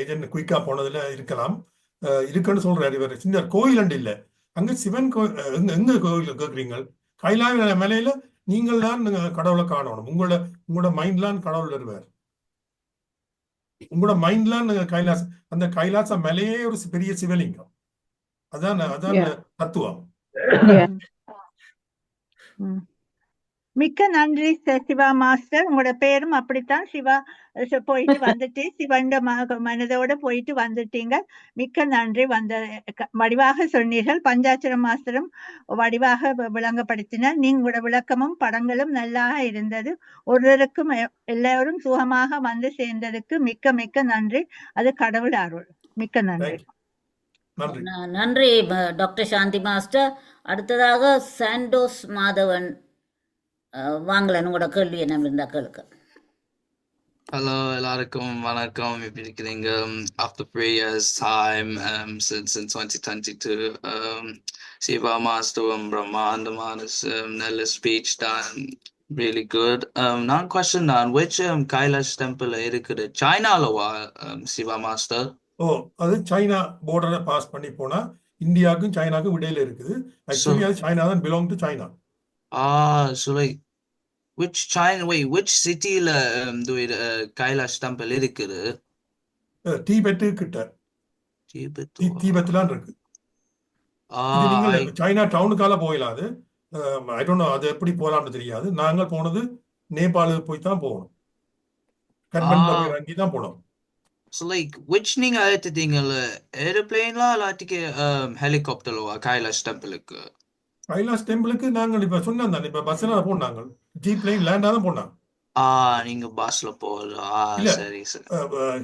ஏஜென்ட் குயிக்கா போனதுல இருக்கலாம், இருக்குன்னு சொல்றாரு இவர். சின்ன கோயில் இல்ல அங்க சிவன் கோயில். எங்க கோயில் கேக்குறீங்க? கைலாய மலையில நீங்கள் தான் கடவுளை காணணும். உங்களோட மைண்ட்லாம் கடவுள் வருவார். உங்களோட மைண்ட்ல கைலாச அந்த கைலாச மலையே ஒரு பெரிய சிவலிங்கம். அதான் Yeah. தத்துவம். Yeah. மிக்க நன்றி சிவா மாஸ்டர். உங்களோட பேரும் அப்படித்தான் சிவா. போயிட்டு வந்துட்டு சிவண்ட மனதோட போயிட்டு வந்துட்டீங்க. மிக்க நன்றி. வடிவாக சொன்னீர்கள். பஞ்சாட்சர மாஸ்டரும் வடிவாக விளங்கப்படுத்தினார். நீங்களோட விளக்கமும் படங்களும் நல்லா இருந்தது. ஒருவருக்கும் எல்லாரும் சுகமாக வந்து சேர்ந்ததுக்கு மிக்க மிக்க நன்றி. அது கடவுள் அருள். மிக்க நன்றி. நன்றி டாக்டர் சாந்தி மாஸ்டர். அடுத்ததாக சாண்டோஸ் மாதவன் வாங்கலன்னு உங்களோட கேள்வி என்ன இருந்தா கேளுக்க. ஹலோ, எல்லாருக்கும் வணக்கம். எப்படி இருக்கிறீங்க? After 3 years time since 2022, Siva மாஸ்டரும் பிரம்மாண்டமான நல்ல ஸ்பீச் தான், really good. நான் question தான், which கைலாஷ் டெம்பிள் இருக்குது? சைனாலவா சிவா மாஸ்டர்? அது சைனா பார்டரை பாஸ் பண்ணி போனா இந்தியாவுக்கும் சைனாக்கும் இடையில இருக்குது. ஆக்சுவலி அது சைனா தான், belong to China. So like which cityல கைலாஷ் டெம்பிள் இருக்குது? தீபெத்து கிட்ட. தீபெத்லாம் இருக்கு. நீங்க சைனா டவுனுக்கால போயிடாது. ஐ டோன்ட் நோ அது எப்படி போலாம்னு தெரியாது. நாங்கள் போனது நேபாளுக்கு போய் தான் போகணும். கட்மண்ட்ல போய் இறங்கி தான் போனோம். So like which நீங்க எடுத்தீங்கல்ல, ஏரோப்ளேன்ல இல்லாட்டிக்கு ஹெலிகாப்டர்லவா கைலாஷ் டெம்பிளுக்கு? கைலாஷ் டெம்பிளுக்கு நாங்கள் இப்ப சொன்னோம் தானே, இப்ப பஸ்ல போனாங்க. ஜீப் பிளேன் லேண்டா தான் போனாங்க. நீங்க பஸ்ல போறா? சரி சரி.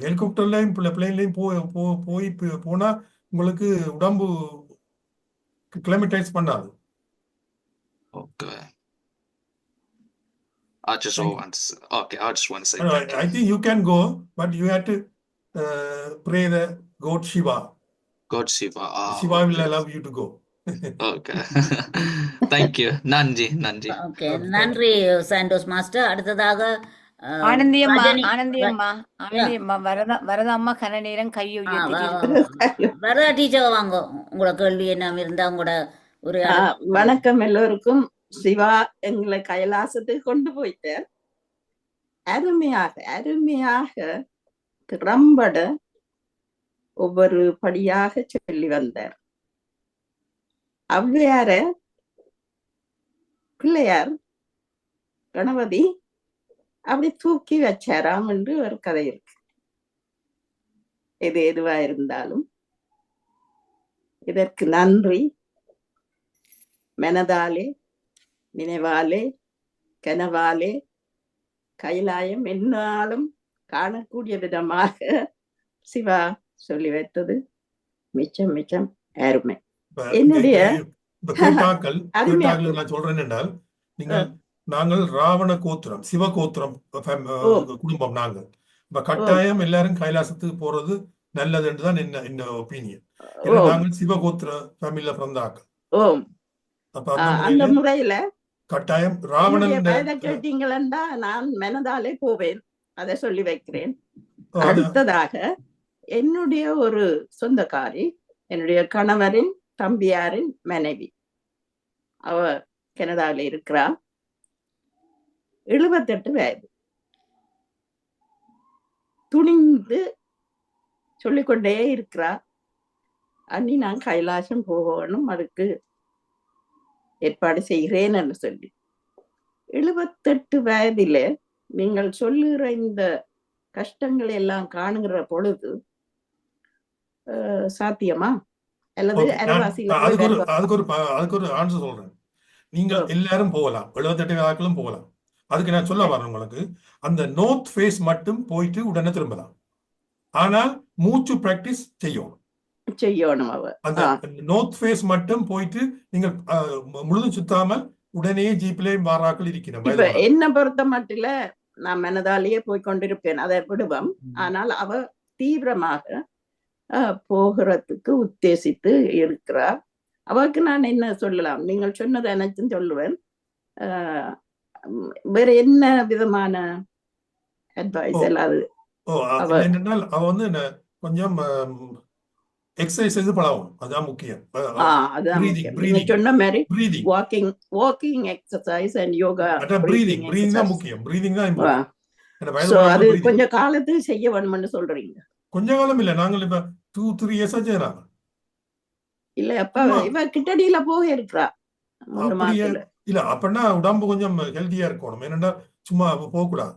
ஹெலிகாப்டர்லயும் பிளேன்லயும் போய் போனா உங்களுக்கு உடம்பு கிளைமேடைஸ் பண்ணாது. Okay. I just want to say I think you can go, but you have to pray the God Shiva. God Shiva. Shiva will allow you to go. Okay. Thank you. நன்றி. Okay, நன்றி சாண்டோஸ் மாஸ்டர். அடுத்ததாக ஆனந்தி அம்மா வரத அம்மா கன நேரம் கையை வரதா டீச்சர் வாங்க. உங்களோட கேள்வி என்ன இருந்தா உங்களோட ஒரு வணக்கம் எல்லோருக்கும். சிவா எங்களை கைலாசத்துக்கு கொண்டு போயிட்டார். அருமையாக திறம்பட ஒவ்வொரு படியாக சொல்லி வந்தார். ஔவையார பிள்ளையார் கணபதி அப்படி தூக்கி வச்சாராம் என்று ஒரு கதை இருக்கு. எதுவா இருந்தாலும் இதற்கு நன்றி. மனதாலே, நினைவாலே, கனவாலே கைலாயம் என்னாலும் காணக்கூடிய விதமாக சிவா சொல்லி வைத்தது மிச்சம் அருமை. என்னுடைய நான் சொல்றேன் என்றால், நாங்கள் ராவண கோத்திரம், சிவ கோத்திரம் குடும்பம். நாங்கள் இப்ப கட்டாயம் எல்லாரும் கைலாசத்துக்கு போறது நல்லது என்றுதான் என்ன ஒப்பீனியன். நாங்கள் சிவகோத்திர ஃபேமிலியில பிறந்தாக்கள். அந்த முறையில கட்டாயம் ராவணன் கேட்டீங்களா, நான் மனதாலே போவேன், அதை சொல்லி வைக்கிறேன். அடுத்ததாக என்னுடைய ஒரு சொந்தக்காரி, என்னுடைய கணவரின் தம்பியாரின் மனைவி, அவ கனடாவில் இருக்கிறா. 78 வயது. துணிந்து சொல்லிக்கொண்டே இருக்கிறா, அண்ணி நான் கைலாசம் போகணும், அதுக்கு ஏற்பாடு செய்கிறேன் என்று சொல்லி. 78 வயதில நீங்கள் சொல்லுகிற இந்த கஷ்டங்களை எல்லாம் காணுகிற பொழுது சாத்தியமா? அல்லது அதுக்கு ஒரு ஆன்சர் சொல்றேன். நீங்க எல்லாரும் போகலாம், 78 வயதுகளும் போகலாம். அதுக்கு நான் சொல்ல வரேன் உங்களுக்கு, அந்த நோர்த் ஃபேஸ் மட்டும் போயிட்டு உடனே திரும்பலாம். ஆனால் மூச்சு பிராக்டிஸ் செய்யணும். அந்த நோர்த் ஃபேஸ் மட்டும் போயிட்டு நீங்க முழுதும் சுத்தாமல் உடனே ஜீப்ல மாறாக்கள் இருக்கிறோம். என்ன பொறுத்த மட்டில நான் மனதாலேயே போய் கொண்டிருப்பேன், அதை விடுவோம். ஆனால் அவ தீவிரமாக போகிறதுக்கு உத்தேசித்து இருக்கிறார். அவருக்கு நான் என்ன சொல்லலாம்? நீங்கள் சொன்னதை அனைத்தும் சொல்லுவேன். வேற என்ன விதமான அட்வைஸ் எல்லாது? என்னென்னால் அவ வந்து கொஞ்சம் எக்ஸசைஸ் செய்து பழகும், அதான் முக்கியம். சொன்ன மாதிரி walking exercise and yoga, breathing தான் முக்கியம். பிரீதிங் தான் இம்பார்ட்டன்ட். என்ன சோ வயது அது புரியுது. கொஞ்ச காலத்துக்கு செய்ய வேணும்னு சொல்றீங்க. கொஞ்ச காலம் இல்ல, நாங்கள் இப்ப 2-3 இயர்ஸா செய்யறாங்க. இல்ல அப்ப இவ கிட்டடியில போக இருக்கிறா 3 அப்படியே மாசத்துல. இல்ல அப்படின்னா உடம்பு கொஞ்சம் ஹெல்த்தியா இருக்கணும். ஏன்னா சும்மா போக கூடாது.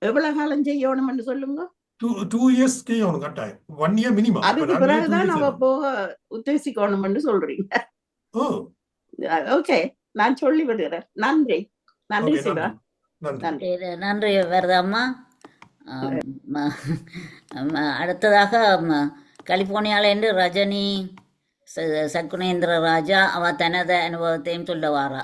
எவ்வளவு காலம் செய்யணும்னு சொல்லுங்க. 2 இயர்ஸ் செய்யணும் கட்டாயம். 1 இயர் மினிமம். அதுக்கு பிறகுதான் அவ போக உத்தேசிக்கணும்னு சொல்றீங்க. ஓ ஓகே, நான் சொல்லி விடுறேன். நன்றி நன்றி ஓகே, சிவா. நன்றி. நன்றி வரதாம்மா. அடுத்ததாக கலிபோர்னியாவிலேருந்து ரஜினி சக்குனேந்திர ராஜா அவ தனது அனுபவத்தையும் சொல்ல வாரா.